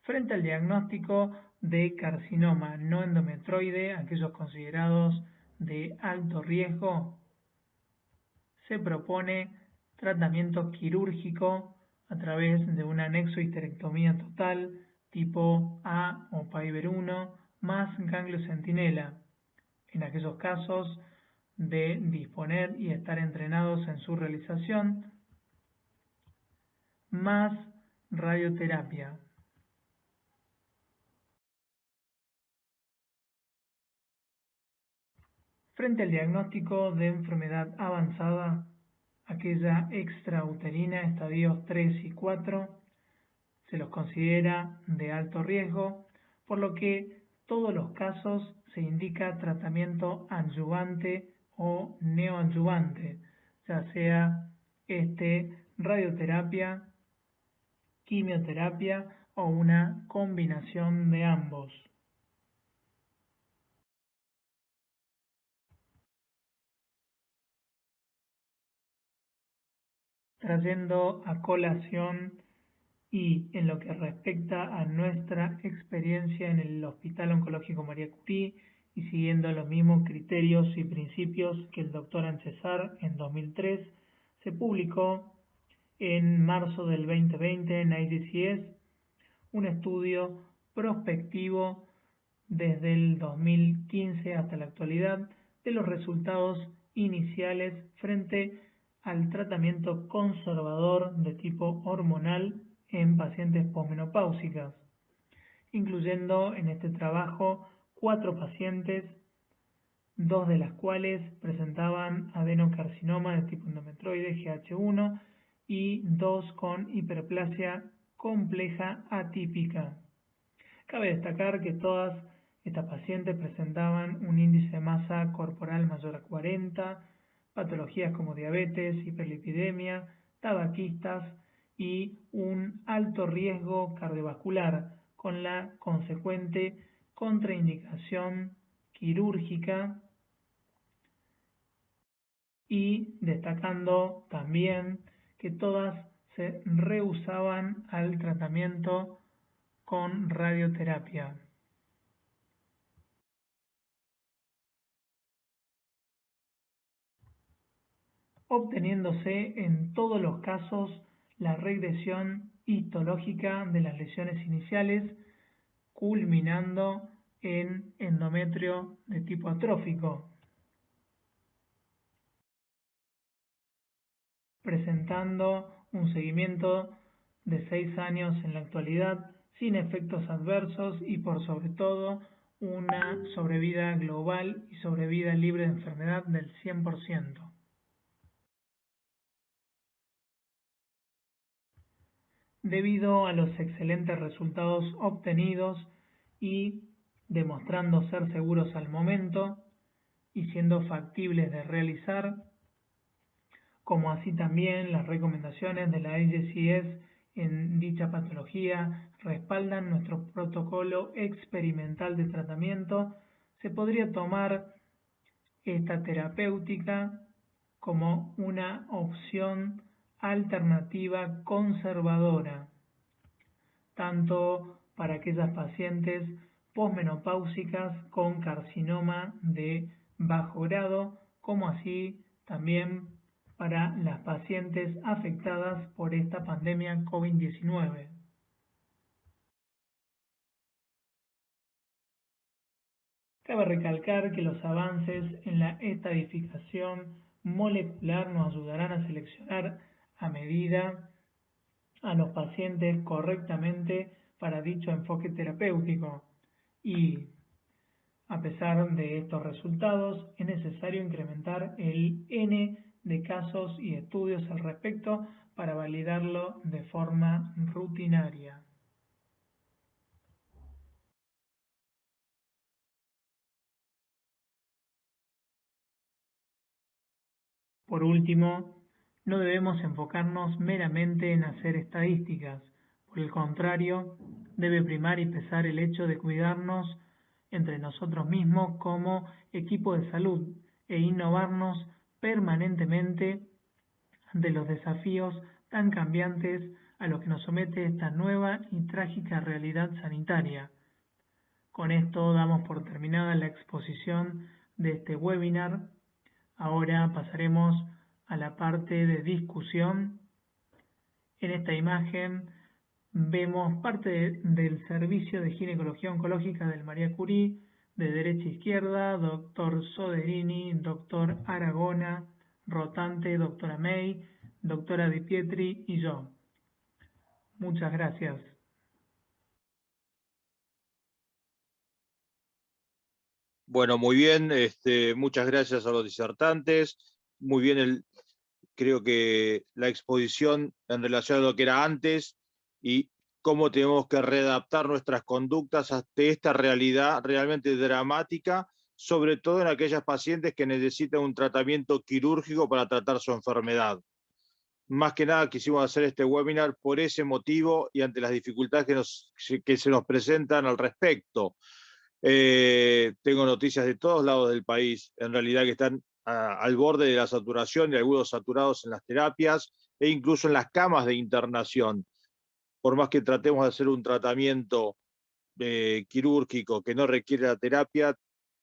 Frente al diagnóstico de carcinoma no endometroide, aquellos considerados de alto riesgo, se propone tratamiento quirúrgico a través de una anexohisterectomía total tipo A o Piver 1 más ganglio centinela, en aquellos casos de disponer y estar entrenados en su realización, más radioterapia. Frente al diagnóstico de enfermedad avanzada, aquella extrauterina, estadios 3 y 4, se los considera de alto riesgo, por lo que todos los casos se indica tratamiento adyuvante o neoadyuvante, ya sea radioterapia, quimioterapia o una combinación de ambos. Trayendo a colación y en lo que respecta a nuestra experiencia en el Hospital Oncológico María Curie y siguiendo los mismos criterios y principios que el doctor Anchezar en 2003, se publicó en marzo del 2020 en IDCS un estudio prospectivo desde el 2015 hasta la actualidad de los resultados iniciales frente al tratamiento conservador de tipo hormonal en pacientes posmenopáusicas, incluyendo en este trabajo 4 pacientes 2 de las cuales presentaban adenocarcinoma de tipo endometroide GH1 y 2 con hiperplasia compleja atípica. Cabe destacar que todas estas pacientes presentaban un índice de masa corporal mayor a 40, patologías como diabetes, hiperlipidemia, tabaquistas y un alto riesgo cardiovascular, con la consecuente contraindicación quirúrgica, y destacando también que todas se rehusaban al tratamiento con radioterapia, obteniéndose en todos los casos la regresión histológica de las lesiones iniciales, culminando en endometrio de tipo atrófico, presentando un seguimiento de 6 años en la actualidad, sin efectos adversos y por sobre todo una sobrevida global y sobrevida libre de enfermedad del 100%. Debido a los excelentes resultados obtenidos y demostrando ser seguros al momento y siendo factibles de realizar, como así también las recomendaciones de la AJCS en dicha patología respaldan nuestro protocolo experimental de tratamiento, se podría tomar esta terapéutica como una opción alternativa conservadora, tanto para aquellas pacientes posmenopáusicas con carcinoma de bajo grado, como así también para las pacientes afectadas por esta pandemia COVID-19. Cabe recalcar que los avances en la estadificación molecular nos ayudarán a seleccionar a medida a los pacientes correctamente para dicho enfoque terapéutico y, a pesar de estos resultados, es necesario incrementar el N de casos y estudios al respecto para validarlo de forma rutinaria. Por último, no debemos enfocarnos meramente en hacer estadísticas. Por el contrario, debe primar y pesar el hecho de cuidarnos entre nosotros mismos como equipo de salud e innovarnos permanentemente ante los desafíos tan cambiantes a los que nos somete esta nueva y trágica realidad sanitaria. Con esto damos por terminada la exposición de este webinar. Ahora pasaremos a la parte de discusión. En esta imagen vemos parte del servicio de ginecología oncológica del María Curie, de derecha a izquierda, doctor Soderini, doctor Aragona, rotante, doctora May, doctora Di Pietri y yo. Muchas gracias.
Bueno, muy bien, muchas gracias a los disertantes. Muy bien, creo que la exposición en relación a lo que era antes y cómo tenemos que readaptar nuestras conductas ante esta realidad realmente dramática, sobre todo en aquellas pacientes que necesitan un tratamiento quirúrgico para tratar su enfermedad. Más que nada quisimos hacer este webinar por ese motivo y ante las dificultades que se nos presentan al respecto. Tengo noticias de todos lados del país, en realidad que están al borde de la saturación y algunos saturados en las terapias e incluso en las camas de internación. Por más que tratemos de hacer un tratamiento quirúrgico que no requiere la terapia,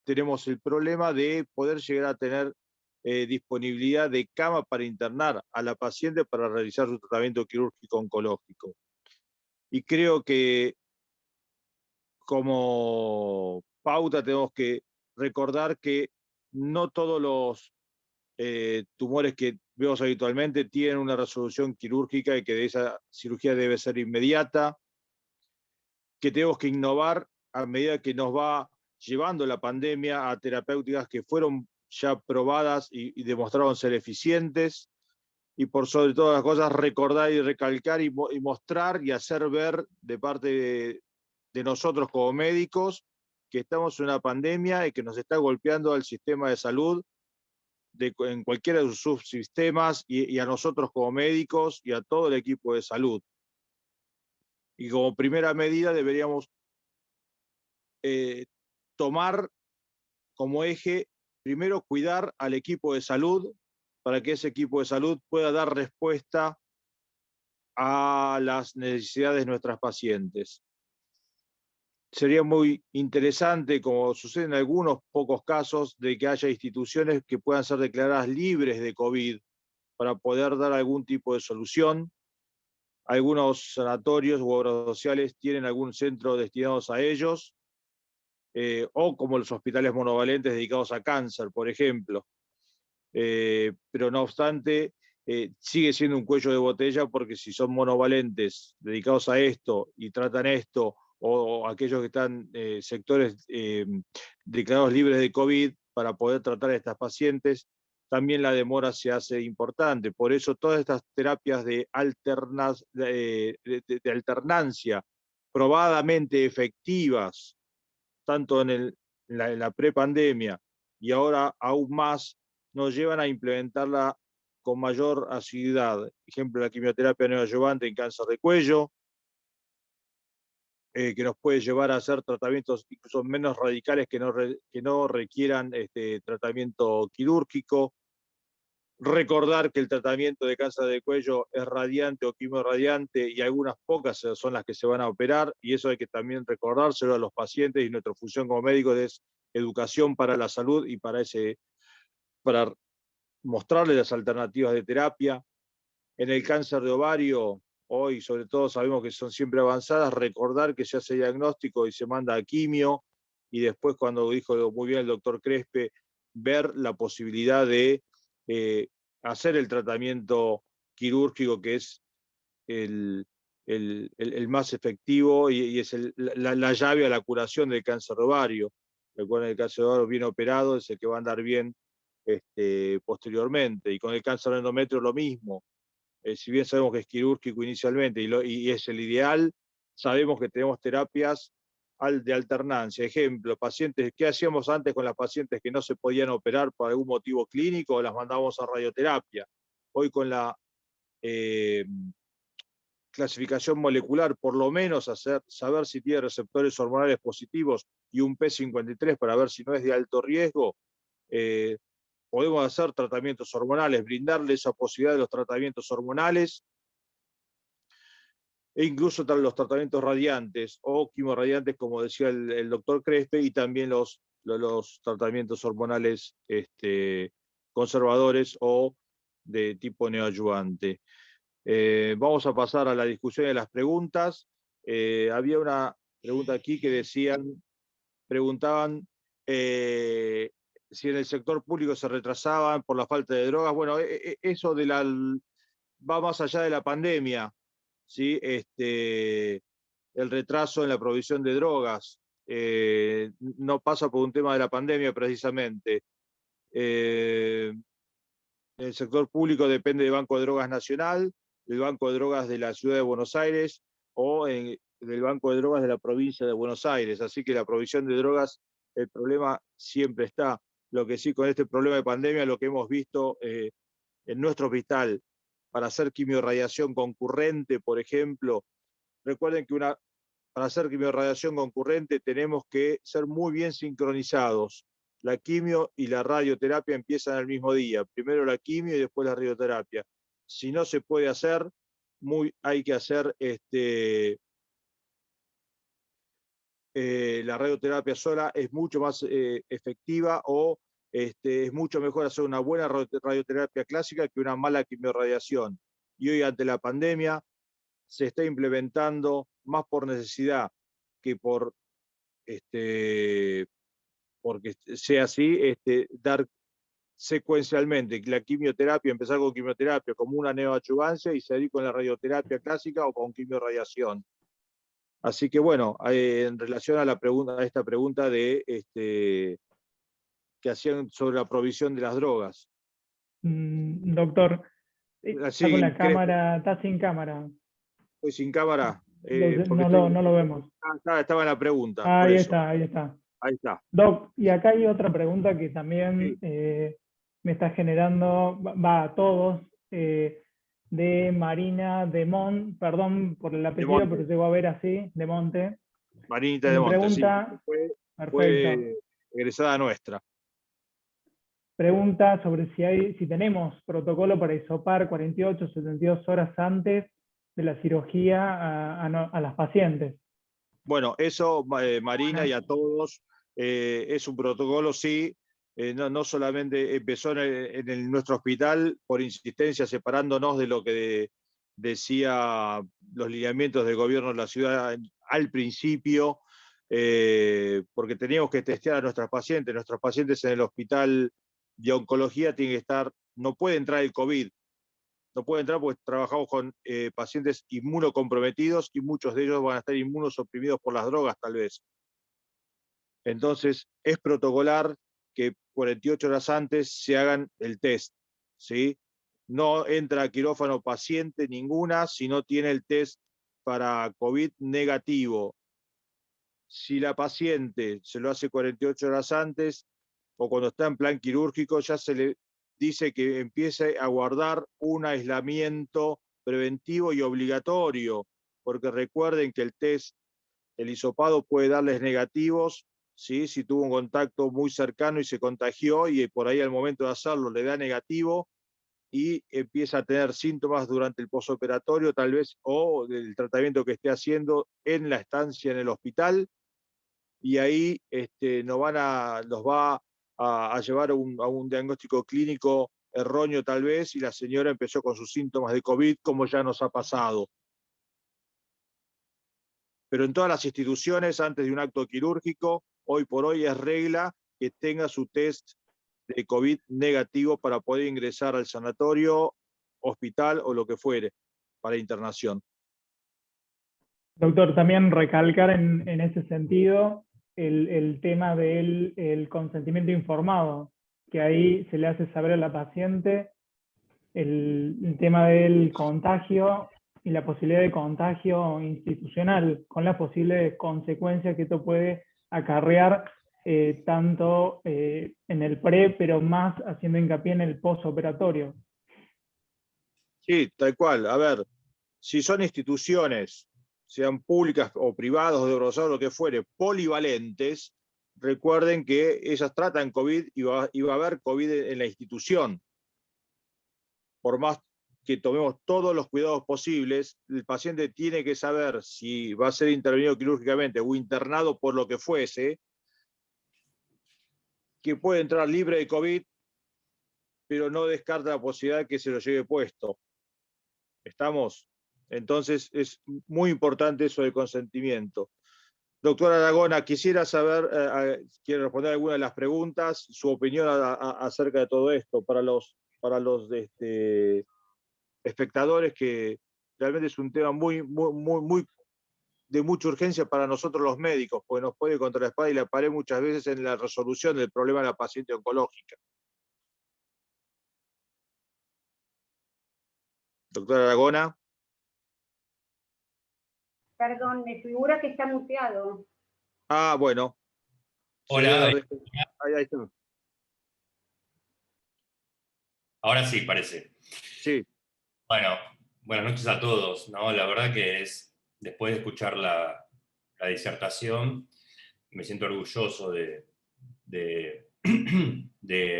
tenemos el problema de poder llegar a tener disponibilidad de cama para internar a la paciente para realizar su tratamiento quirúrgico oncológico. Y creo que como pauta tenemos que recordar que no todos los tumores que vemos habitualmente tienen una resolución quirúrgica y que esa cirugía debe ser inmediata, que tenemos que innovar a medida que nos va llevando la pandemia a terapéuticas que fueron ya probadas y demostraron ser eficientes, y por sobre todas las cosas recordar y recalcar y mostrar y hacer ver de parte de nosotros como médicos que estamos en una pandemia y que nos está golpeando al sistema de salud en cualquiera de sus subsistemas y a nosotros como médicos y a todo el equipo de salud. Y como primera medida deberíamos tomar como eje, primero, cuidar al equipo de salud para que ese equipo de salud pueda dar respuesta a las necesidades de nuestras pacientes. Sería muy interesante, como sucede en algunos pocos casos, de que haya instituciones que puedan ser declaradas libres de COVID para poder dar algún tipo de solución. Algunos sanatorios u obras sociales tienen algún centro destinados a ellos, o como los hospitales monovalentes dedicados a cáncer, por ejemplo. Pero no obstante, sigue siendo un cuello de botella, porque si son monovalentes dedicados a esto y tratan esto, o aquellos que están sectores declarados libres de COVID para poder tratar a estas pacientes, también la demora se hace importante. Por eso todas estas terapias de alternancia probadamente efectivas, tanto en la prepandemia y ahora aún más, nos llevan a implementarla con mayor asiduidad. Ejemplo, la quimioterapia neoadyuvante en cáncer de cuello, que nos puede llevar a hacer tratamientos incluso menos radicales que no requieran tratamiento quirúrgico. Recordar que el tratamiento de cáncer de cuello es radiante o quimio-radiante, y algunas pocas son las que se van a operar, y eso hay que también recordárselo a los pacientes, y nuestra función como médicos es educación para la salud y para mostrarles las alternativas de terapia. En el cáncer de ovario, hoy sobre todo sabemos que son siempre avanzadas, recordar que se hace diagnóstico y se manda a quimio, y después, cuando dijo muy bien el doctor Crespe, ver la posibilidad de hacer el tratamiento quirúrgico, que es el más efectivo y es la llave a la curación del cáncer de ovario. Recuerden, el cáncer de ovario bien operado es el que va a andar bien posteriormente. Y con el cáncer de endometrio lo mismo. Si bien sabemos que es quirúrgico inicialmente y es el ideal, sabemos que tenemos terapias de alternancia. Ejemplo, pacientes, ¿qué hacíamos antes con las pacientes que no se podían operar por algún motivo clínico? Las mandábamos a radioterapia. Hoy, con la clasificación molecular, por lo menos saber si tiene receptores hormonales positivos y un P53 para ver si no es de alto riesgo, podemos hacer tratamientos hormonales, brindarle esa posibilidad de los tratamientos hormonales, e incluso los tratamientos radiantes o quimorradiantes, como decía el doctor Crespe, y también los tratamientos hormonales conservadores o de tipo neoadyuvante. Vamos a pasar a la discusión de las preguntas. Había una pregunta aquí que preguntaban si en el sector público se retrasaban por la falta de drogas. Bueno, eso va más allá de la pandemia, ¿sí? El retraso en la provisión de drogas no pasa por un tema de la pandemia precisamente. El sector público depende del Banco de Drogas Nacional, del Banco de Drogas de la Ciudad de Buenos Aires o del Banco de Drogas de la provincia de Buenos Aires. Así que la provisión de drogas, el problema siempre está. Lo que sí, con este problema de pandemia, lo que hemos visto en nuestro hospital, para hacer quimiorradiación concurrente, por ejemplo, recuerden que para hacer quimiorradiación concurrente tenemos que ser muy bien sincronizados. La quimio y la radioterapia empiezan el mismo día. Primero la quimio y después la radioterapia. Si no se puede hacer, hay que hacer la radioterapia sola, es mucho más efectiva, o es mucho mejor hacer una buena radioterapia clásica que una mala quimiorradiación. Y hoy, ante la pandemia, se está implementando más por necesidad que porque sea así, dar secuencialmente la quimioterapia, empezar con quimioterapia como una neoadyuvancia y seguir con la radioterapia clásica o con quimiorradiación. Así que bueno, en relación a esta pregunta de que hacían sobre la provisión de las drogas.
Doctor, está con
Sí,
la cámara, está sin cámara.
estoy sin cámara, porque
No no lo vemos.
estaba en la pregunta, por
Ahí
eso.
está, ahí está.
Ahí está.
Doc, y acá hay otra pregunta que también
Sí,
me está generando, va a todos, de Marina de perdón por el
de
apellido, pero
Monte,
llegó a ver así, de Monte,
Marinita
y
de
me
Monte, sí.
pregunta, perfecto,
Fue egresada nuestra.
pregunta sobre si tenemos protocolo para hisopar 48, 72 horas antes de la cirugía a las pacientes.
Bueno, eso, Marina, y
Buenas.
a todos, es un protocolo, sí. No solamente empezó en nuestro hospital por insistencia, separándonos de lo que decía los lineamientos del gobierno de la ciudad al principio, porque teníamos que testear a nuestras pacientes. Nuestros pacientes en el hospital de oncología tienen que estar, no puede entrar el COVID, no puede entrar porque trabajamos con pacientes inmunocomprometidos y muchos de ellos van a estar inmunosuprimidos por las drogas, tal vez. Entonces, es protocolar que 48 horas antes se hagan el test, ¿sí? No entra a quirófano paciente ninguna si no tiene el test para COVID negativo. Si la paciente se lo hace 48 horas antes o cuando está en plan quirúrgico, ya se le dice que empiece a guardar un aislamiento preventivo y obligatorio, porque recuerden que el test, el hisopado puede darles negativos, ¿sí? Si tuvo un contacto muy cercano y se contagió y por ahí al momento de hacerlo le da negativo y empieza a tener síntomas durante el posoperatorio tal vez o del tratamiento que esté haciendo en la estancia en el hospital y ahí nos va a llevar a un diagnóstico clínico erróneo tal vez y la señora empezó con sus síntomas de COVID como ya nos ha pasado. Pero en todas las instituciones, antes de un acto quirúrgico, hoy por hoy es regla que tenga su test de COVID negativo para poder ingresar al sanatorio, hospital o lo que fuere para internación.
Doctor, también recalcar en ese sentido el tema del el consentimiento informado, que ahí se le hace saber a la paciente el tema del contagio y la posibilidad de contagio institucional, con las posibles consecuencias que esto puede acarrear tanto en el pre, pero más haciendo hincapié en el postoperatorio.
Sí, tal cual. A ver, si son instituciones, sean públicas o privadas, de Rosario, lo que fuere, polivalentes, recuerden que ellas tratan COVID y va a haber COVID en la institución. Por más que tomemos todos los cuidados posibles, el paciente tiene que saber si va a ser intervenido quirúrgicamente o internado por lo que fuese, que puede entrar libre de COVID, pero no descarta la posibilidad de que se lo lleve puesto. ¿Estamos? Entonces es muy importante eso del consentimiento. Doctora Aragona, quisiera saber, quiero responder algunas de las preguntas, su opinión acerca de todo esto para los espectadores, que realmente es un tema muy de mucha urgencia para nosotros los médicos, porque nos puede contra la espada y la pared muchas veces en la resolución del problema de la paciente oncológica. Doctora Aragona.
Perdón, me figura que está muteado.
Ah, bueno.
Hola.
Ahí está.
Ahora sí, parece.
Sí.
Bueno, buenas noches a todos, ¿no? La verdad que después de escuchar la disertación, me siento orgulloso de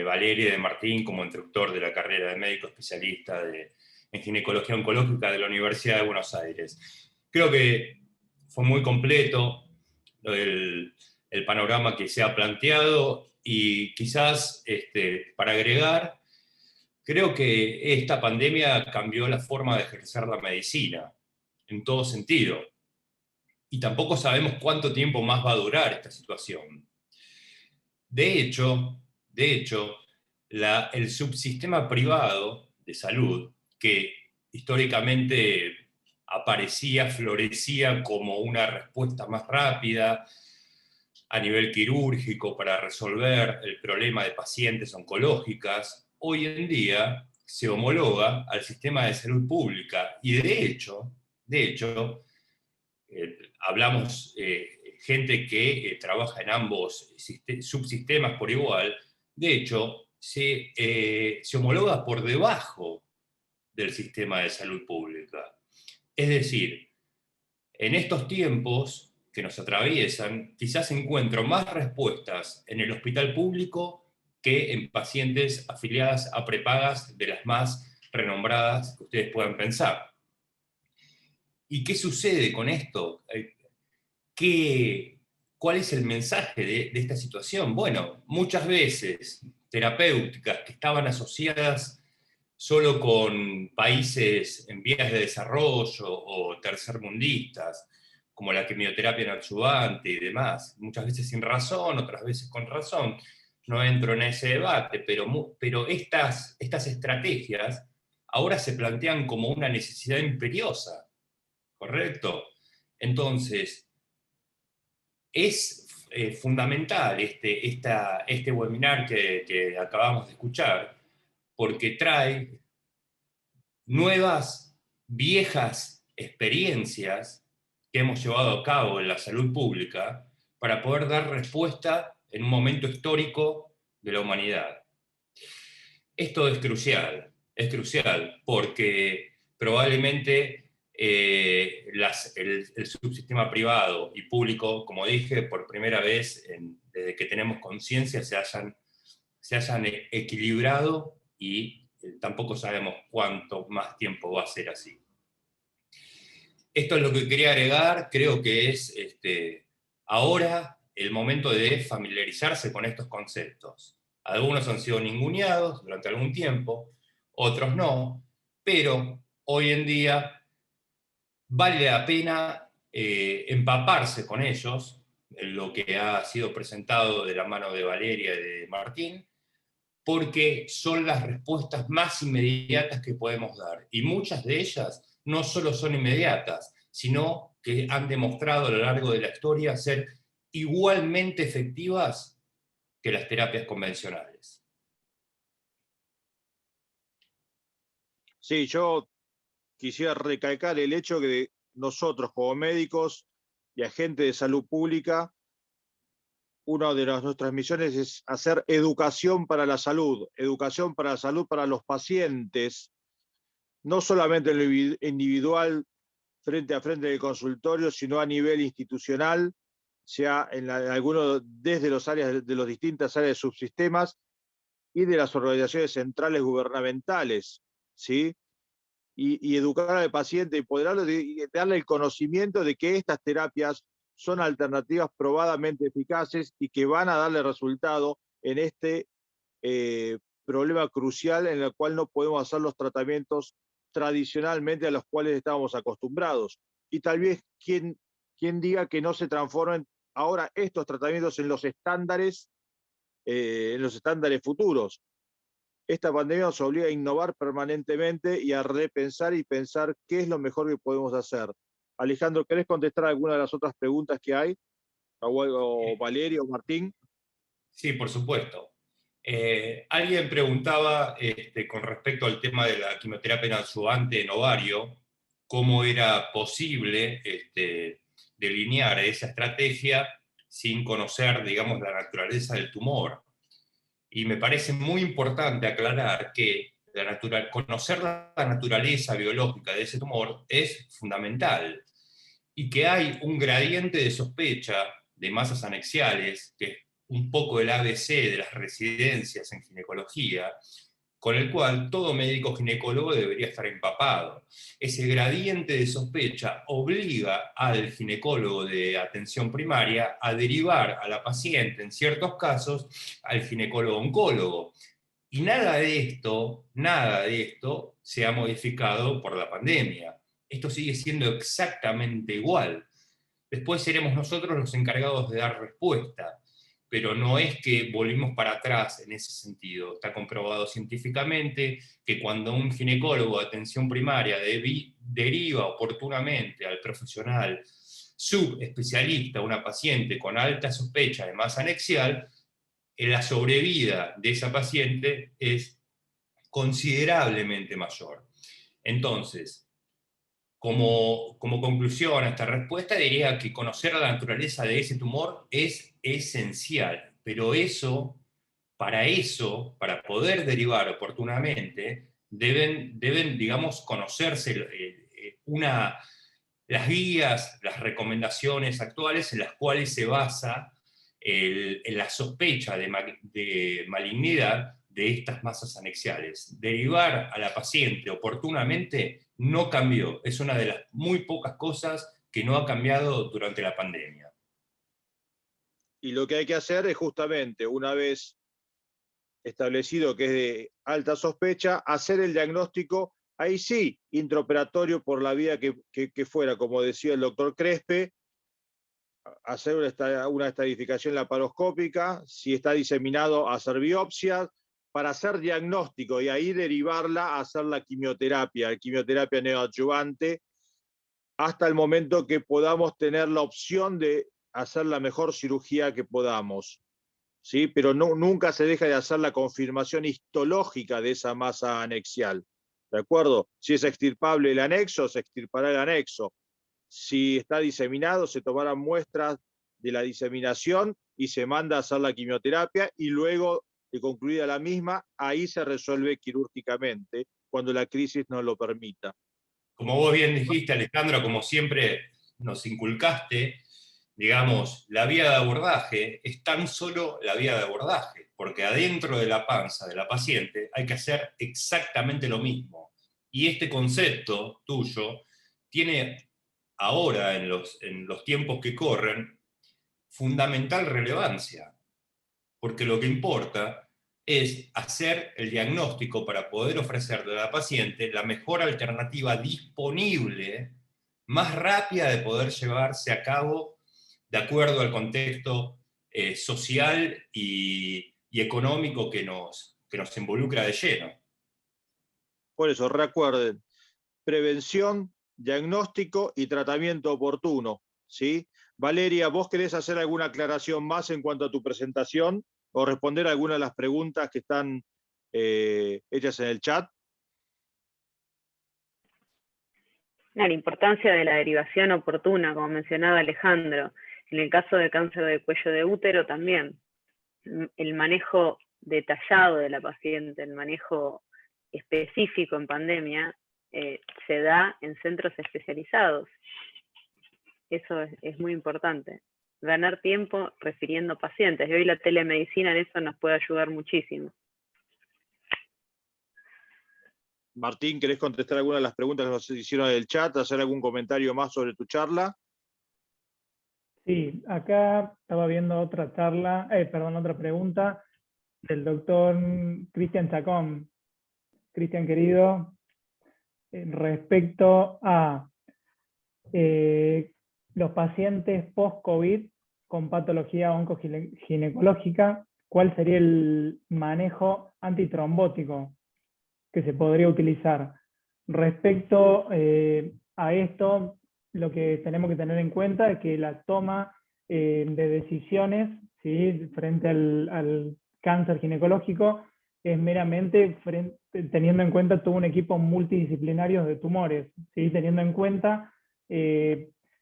Valeria y de Martín como instructor de la carrera de médico especialista en ginecología oncológica de la Universidad de Buenos Aires. Creo que fue muy completo el panorama que se ha planteado y quizás para agregar, creo que esta pandemia cambió la forma de ejercer la medicina, en todo sentido. Y tampoco sabemos cuánto tiempo más va a durar esta situación. De hecho, el subsistema privado de salud, que históricamente aparecía, florecía como una respuesta más rápida a nivel quirúrgico para resolver el problema de pacientes oncológicas, hoy en día se homologa al sistema de salud pública. Y de hecho, hablamos gente que trabaja en ambos subsistemas por igual, de hecho, se homologa por debajo del sistema de salud pública. Es decir, en estos tiempos que nos atraviesan, quizás encuentro más respuestas en el hospital público que en pacientes afiliadas a prepagas de las más renombradas que ustedes puedan pensar. ¿Y qué sucede con esto? ¿Cuál es el mensaje de esta situación? Bueno, muchas veces terapéuticas que estaban asociadas solo con países en vías de desarrollo o tercermundistas, como la quimioterapia en adyuvante y demás, muchas veces sin razón, otras veces con razón, no entro en ese debate, pero estas estrategias ahora se plantean como una necesidad imperiosa, ¿correcto? Entonces, es fundamental este webinar que acabamos de escuchar, porque trae nuevas, viejas experiencias que hemos llevado a cabo en la salud pública para poder dar respuesta en un momento histórico de la humanidad. Esto es crucial porque probablemente el subsistema privado y público, como dije, por primera vez desde que tenemos conciencia se hayan equilibrado y tampoco sabemos cuánto más tiempo va a ser así. Esto es lo que quería agregar, creo que es ahora el momento de familiarizarse con estos conceptos. Algunos han sido ninguneados durante algún tiempo, otros no, pero hoy en día vale la pena empaparse con ellos, en lo que ha sido presentado de la mano de Valeria y de Martín, porque son las respuestas más inmediatas que podemos dar. Y muchas de ellas no solo son inmediatas, sino que han demostrado a lo largo de la historia ser igualmente efectivas que las terapias convencionales.
Sí, yo quisiera recalcar el hecho que nosotros como médicos y agentes de salud pública, una de nuestras misiones es hacer educación para la salud para los pacientes, no solamente en lo individual, frente a frente del consultorio, sino a nivel institucional, sea desde las áreas de las distintas áreas de subsistemas y de las organizaciones centrales gubernamentales, ¿sí? Y educar al paciente, y darle el conocimiento de que estas terapias son alternativas probadamente eficaces y que van a darle resultado en este problema crucial en el cual no podemos hacer los tratamientos tradicionalmente a los cuales estábamos acostumbrados. Y tal vez quien diga que no se transformen ahora estos tratamientos en los estándares futuros. Esta pandemia nos obliga a innovar permanentemente y a repensar y pensar qué es lo mejor que podemos hacer. Alejandro, ¿querés contestar alguna de las otras preguntas que hay? O Valerio, o Martín.
Sí, por supuesto. Alguien preguntaba con respecto al tema de la quimioterapia en adyuvante en ovario, cómo era posible delinear esa estrategia sin conocer, digamos, la naturaleza del tumor. Y me parece muy importante aclarar que conocer la naturaleza biológica de ese tumor es fundamental, y que hay un gradiente de sospecha de masas anexiales, que es un poco el ABC de las residencias en ginecología, con el cual todo médico ginecólogo debería estar empapado. Ese gradiente de sospecha obliga al ginecólogo de atención primaria a derivar a la paciente, en ciertos casos, al ginecólogo oncólogo. Y nada de esto se ha modificado por la pandemia. Esto sigue siendo exactamente igual. Después seremos nosotros los encargados de dar respuesta, pero no es que volvimos para atrás en ese sentido. Está comprobado científicamente que cuando un ginecólogo de atención primaria deriva oportunamente al profesional subespecialista, una paciente con alta sospecha de masa anexial, la sobrevida de esa paciente es considerablemente mayor. Entonces, como conclusión a esta respuesta, diría que conocer la naturaleza de ese tumor es esencial, pero para poder derivar oportunamente, deben digamos, conocerse las guías, las recomendaciones actuales en las cuales se basa en la sospecha de malignidad de estas masas anexiales. Derivar a la paciente oportunamente no cambió. Es una de las muy pocas cosas que no ha cambiado durante la pandemia.
Y lo que hay que hacer es justamente, una vez establecido que es de alta sospecha, hacer el diagnóstico, ahí sí, intraoperatorio por la vía que fuera, como decía el doctor Crespe, hacer una estadificación laparoscópica, si está diseminado, hacer biopsias, para hacer diagnóstico y ahí derivarla a hacer la quimioterapia neoadyuvante, hasta el momento que podamos tener la opción de hacer la mejor cirugía que podamos. ¿Sí? Pero nunca se deja de hacer la confirmación histológica de esa masa anexial. ¿De acuerdo? Si es extirpable el anexo, se extirpará el anexo. Si está diseminado, se tomarán muestras de la diseminación y se manda a hacer la quimioterapia y luego de concluida la misma, ahí se resuelve quirúrgicamente cuando la crisis nos lo permita.
Como vos bien dijiste, Alejandro, como siempre nos inculcaste, digamos, la vía de abordaje es tan solo la vía de abordaje, porque adentro de la panza de la paciente hay que hacer exactamente lo mismo. Y este concepto tuyo tiene ahora, en los tiempos que corren, fundamental relevancia, porque lo que importa es hacer el diagnóstico para poder ofrecerle a la paciente la mejor alternativa disponible, más rápida de poder llevarse a cabo de acuerdo al contexto social y económico que nos involucra de lleno.
Por eso, recuerden, prevención, diagnóstico y tratamiento oportuno, ¿sí? Valeria, ¿vos querés hacer alguna aclaración más en cuanto a tu presentación o responder a alguna de las preguntas que están hechas en el chat?
La importancia de la derivación oportuna, como mencionaba Alejandro. En el caso del cáncer de cuello de útero también. El manejo detallado de la paciente, el manejo específico en pandemia, se da en centros especializados. Eso es muy importante. Ganar tiempo refiriendo pacientes. Y hoy la telemedicina en eso nos puede ayudar muchísimo.
Martín, ¿querés contestar alguna de las preguntas que nos hicieron en el chat? ¿Hacer algún comentario más sobre tu charla?
Sí, acá estaba viendo otra charla, otra pregunta del doctor Cristian Chacón. Cristian, querido, respecto a los pacientes post-COVID con patología oncoginecológica, ¿cuál sería el manejo antitrombótico que se podría utilizar? Respecto a esto, lo que tenemos que tener en cuenta es que la toma de decisiones, ¿sí?, frente al cáncer ginecológico es meramente teniendo en cuenta todo un equipo multidisciplinario de tumores, ¿sí?, teniendo en cuenta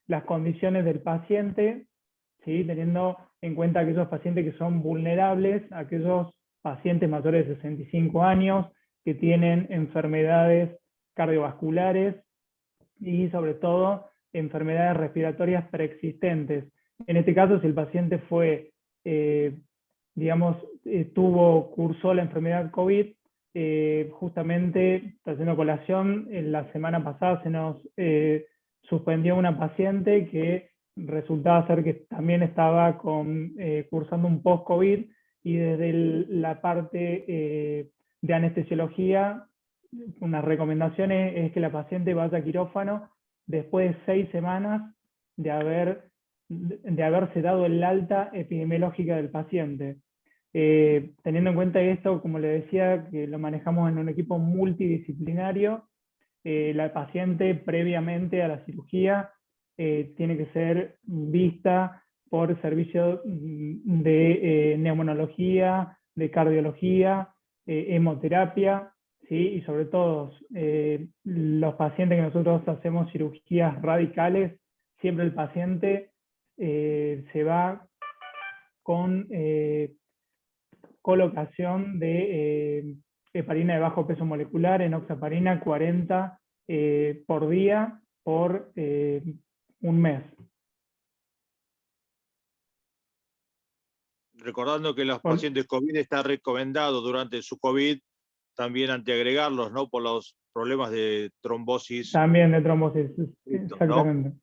las condiciones del paciente, ¿sí?, teniendo en cuenta aquellos pacientes que son vulnerables, aquellos pacientes mayores de 65 años que tienen enfermedades cardiovasculares y sobre todo enfermedades respiratorias preexistentes. En este caso, si el paciente fue, cursó la enfermedad COVID, justamente, haciendo colación, en la semana pasada se nos suspendió una paciente que resultaba ser que también estaba cursando un post-COVID y desde la parte de anestesiología, unas recomendaciones es que la paciente vaya a quirófano después de 6 semanas de haberse dado el alta epidemiológica del paciente. Teniendo en cuenta esto, como le decía, que lo manejamos en un equipo multidisciplinario, la paciente previamente a la cirugía tiene que ser vista por servicios de neumonología, de cardiología, hemoterapia, ¿sí? Y sobre todo los pacientes que nosotros hacemos cirugías radicales, siempre el paciente se va con colocación de heparina de bajo peso molecular, enoxaparina 40 por día por un mes.
Recordando que los pacientes COVID está recomendado durante su COVID también antiagregarlos, ¿no? Por los problemas de trombosis.
También de trombosis,
¿no?
exactamente.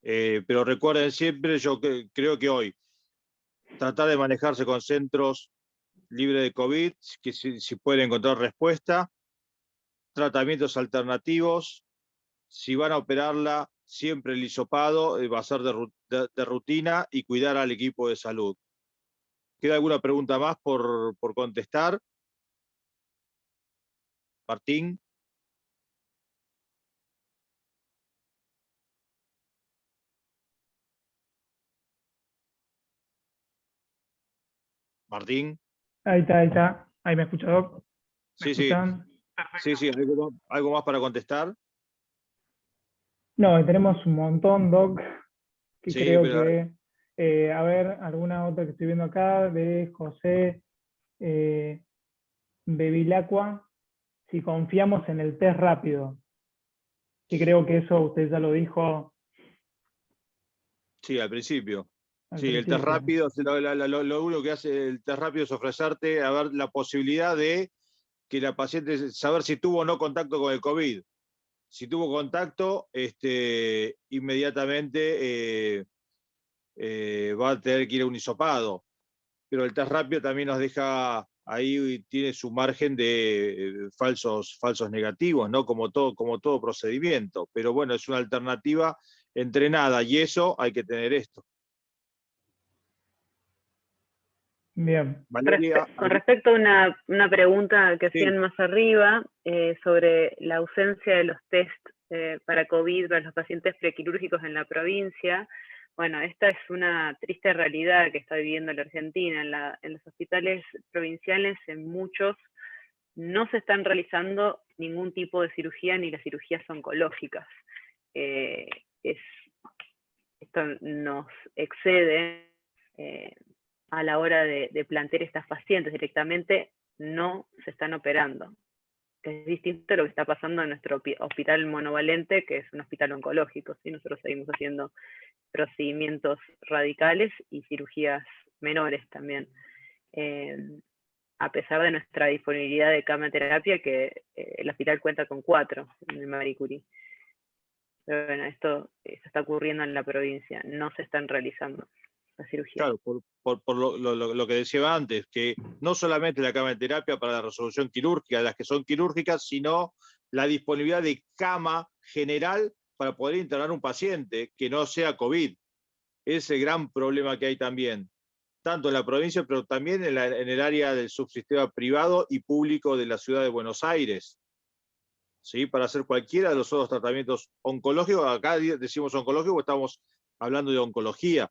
Pero recuerden siempre, yo creo que hoy, tratar de manejarse con centros libres de COVID, que si pueden encontrar respuesta, tratamientos alternativos, si van a operarla, siempre el hisopado va a ser de rutina y cuidar al equipo de salud. ¿Queda alguna pregunta más por contestar? Martín. Martín.
Ahí está, ahí está. Ahí me escucha, Doc. ¿Me escuchan?
Sí. ¿Algo más para contestar?
No, tenemos un montón, Doc, que
Sí,
creo
pero...
que, a ver, alguna otra que estoy viendo acá, de José Bevilacqua, si confiamos en el test rápido, que creo que eso usted ya lo dijo.
Sí, al principio. Sí, el
principio.
test rápido, lo único que hace el test rápido es ofrecerte a ver la posibilidad de que la paciente, saber si tuvo o no contacto con el COVID. Si tuvo contacto, inmediatamente va a tener que ir a un hisopado. Pero el test rápido también nos deja ahí, tiene su margen de falsos negativos, ¿no? Como todo procedimiento. Pero bueno, es una alternativa entrenada y eso hay que tener esto.
Bien.
Valeria,
Con respecto a una pregunta que hacían
sí.
más arriba sobre la ausencia de los test para COVID para los pacientes prequirúrgicos en la provincia, bueno, esta es una triste realidad que está viviendo la Argentina. En los hospitales provinciales, en muchos, no se están realizando ningún tipo de cirugía ni las cirugías oncológicas. Esto nos excede a la hora de plantear estas pacientes. Directamente no se están operando, que es distinto a lo que está pasando en nuestro hospital monovalente, que es un hospital oncológico, ¿sí? Nosotros seguimos haciendo procedimientos radicales y cirugías menores también. A pesar de nuestra disponibilidad de cama de terapia, que el hospital cuenta con 4 en el Marie Curie. Pero bueno, esto está ocurriendo en la provincia, no se están realizando la cirugía.
Claro, por lo que decía antes, que no solamente la cama de terapia para la resolución quirúrgica, las que son quirúrgicas, sino la disponibilidad de cama general para poder internar un paciente que no sea COVID. Ese gran problema que hay también, tanto en la provincia, pero también en el área del subsistema privado y público de la ciudad de Buenos Aires. ¿Sí? Para hacer cualquiera de los otros tratamientos oncológicos, acá decimos oncológico, estamos hablando de oncología,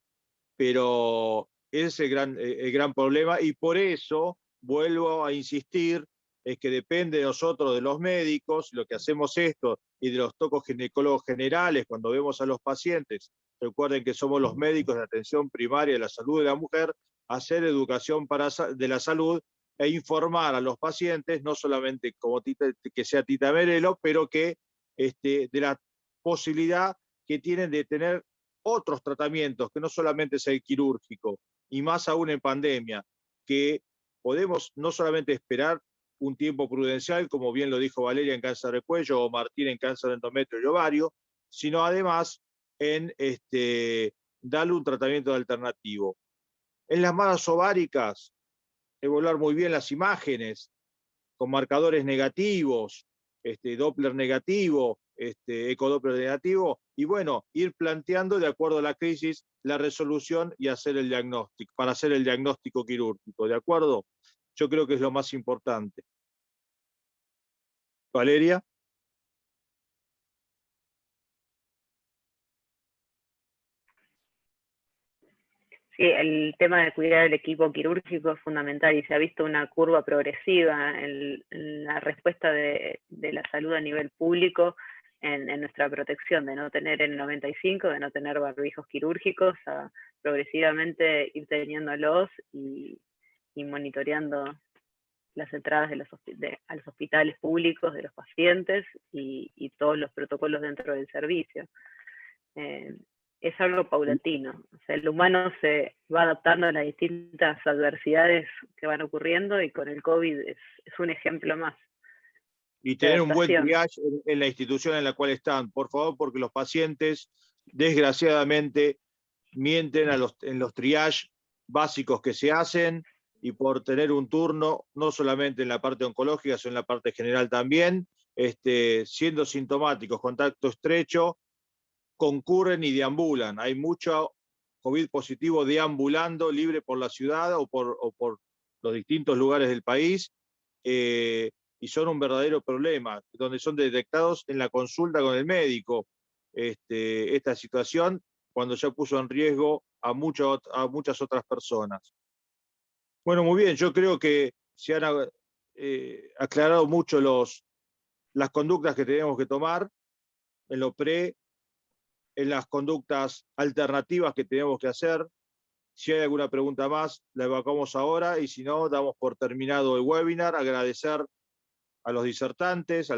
pero ese es el gran problema y por eso vuelvo a insistir, es que depende de nosotros, de los médicos, lo que hacemos esto y de los tocos ginecólogos generales cuando vemos a los pacientes. Recuerden que somos los médicos de atención primaria de la salud de la mujer, hacer educación de la salud e informar a los pacientes, no solamente como que sea Tita Merelo, pero que de la posibilidad que tienen de tener otros tratamientos, que no solamente es el quirúrgico, y más aún en pandemia, que podemos no solamente esperar un tiempo prudencial, como bien lo dijo Valeria en cáncer de cuello o Martín en cáncer de endometrio y ovario, sino además en darle un tratamiento alternativo. En las masas ováricas, evaluar muy bien las imágenes, con marcadores negativos, Doppler negativo, ecodoppler negativo, y bueno, ir planteando de acuerdo a la crisis la resolución y hacer el diagnóstico, para hacer el diagnóstico quirúrgico, ¿de acuerdo? Yo creo que es lo más importante. Valeria.
Sí, el tema de cuidar el equipo quirúrgico es fundamental y se ha visto una curva progresiva en la respuesta de la salud a nivel público en nuestra protección, de no tener N95, de no tener barbijos quirúrgicos, a progresivamente ir teniéndolos y monitoreando las entradas a los hospitales públicos de los pacientes y todos los protocolos dentro del servicio. Es algo paulatino. O sea, el humano se va adaptando a las distintas adversidades que van ocurriendo y con el COVID es un ejemplo más.
Y tener un buen triage en la institución en la cual están, por favor, porque los pacientes, desgraciadamente, mienten en los triage básicos que se hacen, y por tener un turno, no solamente en la parte oncológica, sino en la parte general también, siendo sintomáticos, contacto estrecho, concurren y deambulan. Hay mucho COVID positivo deambulando libre por la ciudad o por los distintos lugares del país, y son un verdadero problema, donde son detectados en la consulta con el médico esta situación, cuando ya puso en riesgo a muchas otras personas. Bueno, muy bien, yo creo que se han aclarado mucho las conductas que tenemos que tomar en lo en las conductas alternativas que tenemos que hacer. Si hay alguna pregunta más, la evacuamos ahora, y si no, damos por terminado el webinar. Agradecer a los disertantes,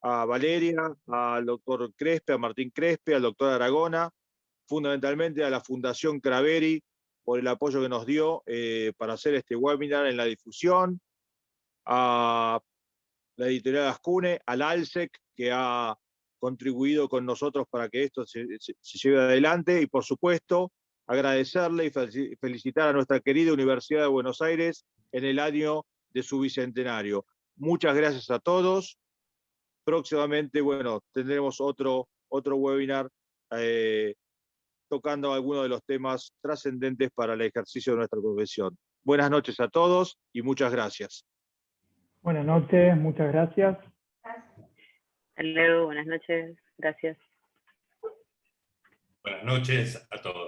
a Valeria, al doctor Crespe, a Martín Crespe, al doctor Aragona, fundamentalmente a la Fundación Craveri por el apoyo que nos dio para hacer este webinar en la difusión, a la editorial Ascune, al ALSEC, que ha contribuido con nosotros para que esto se lleve adelante, y por supuesto agradecerle y felicitar a nuestra querida Universidad de Buenos Aires en el año de su bicentenario. Muchas gracias a todos. Próximamente, bueno, tendremos otro webinar tocando algunos de los temas trascendentes para el ejercicio de nuestra profesión. Buenas noches a todos y muchas gracias.
Buenas noches, muchas gracias.
Hasta luego, buenas noches, gracias.
Buenas noches a todos.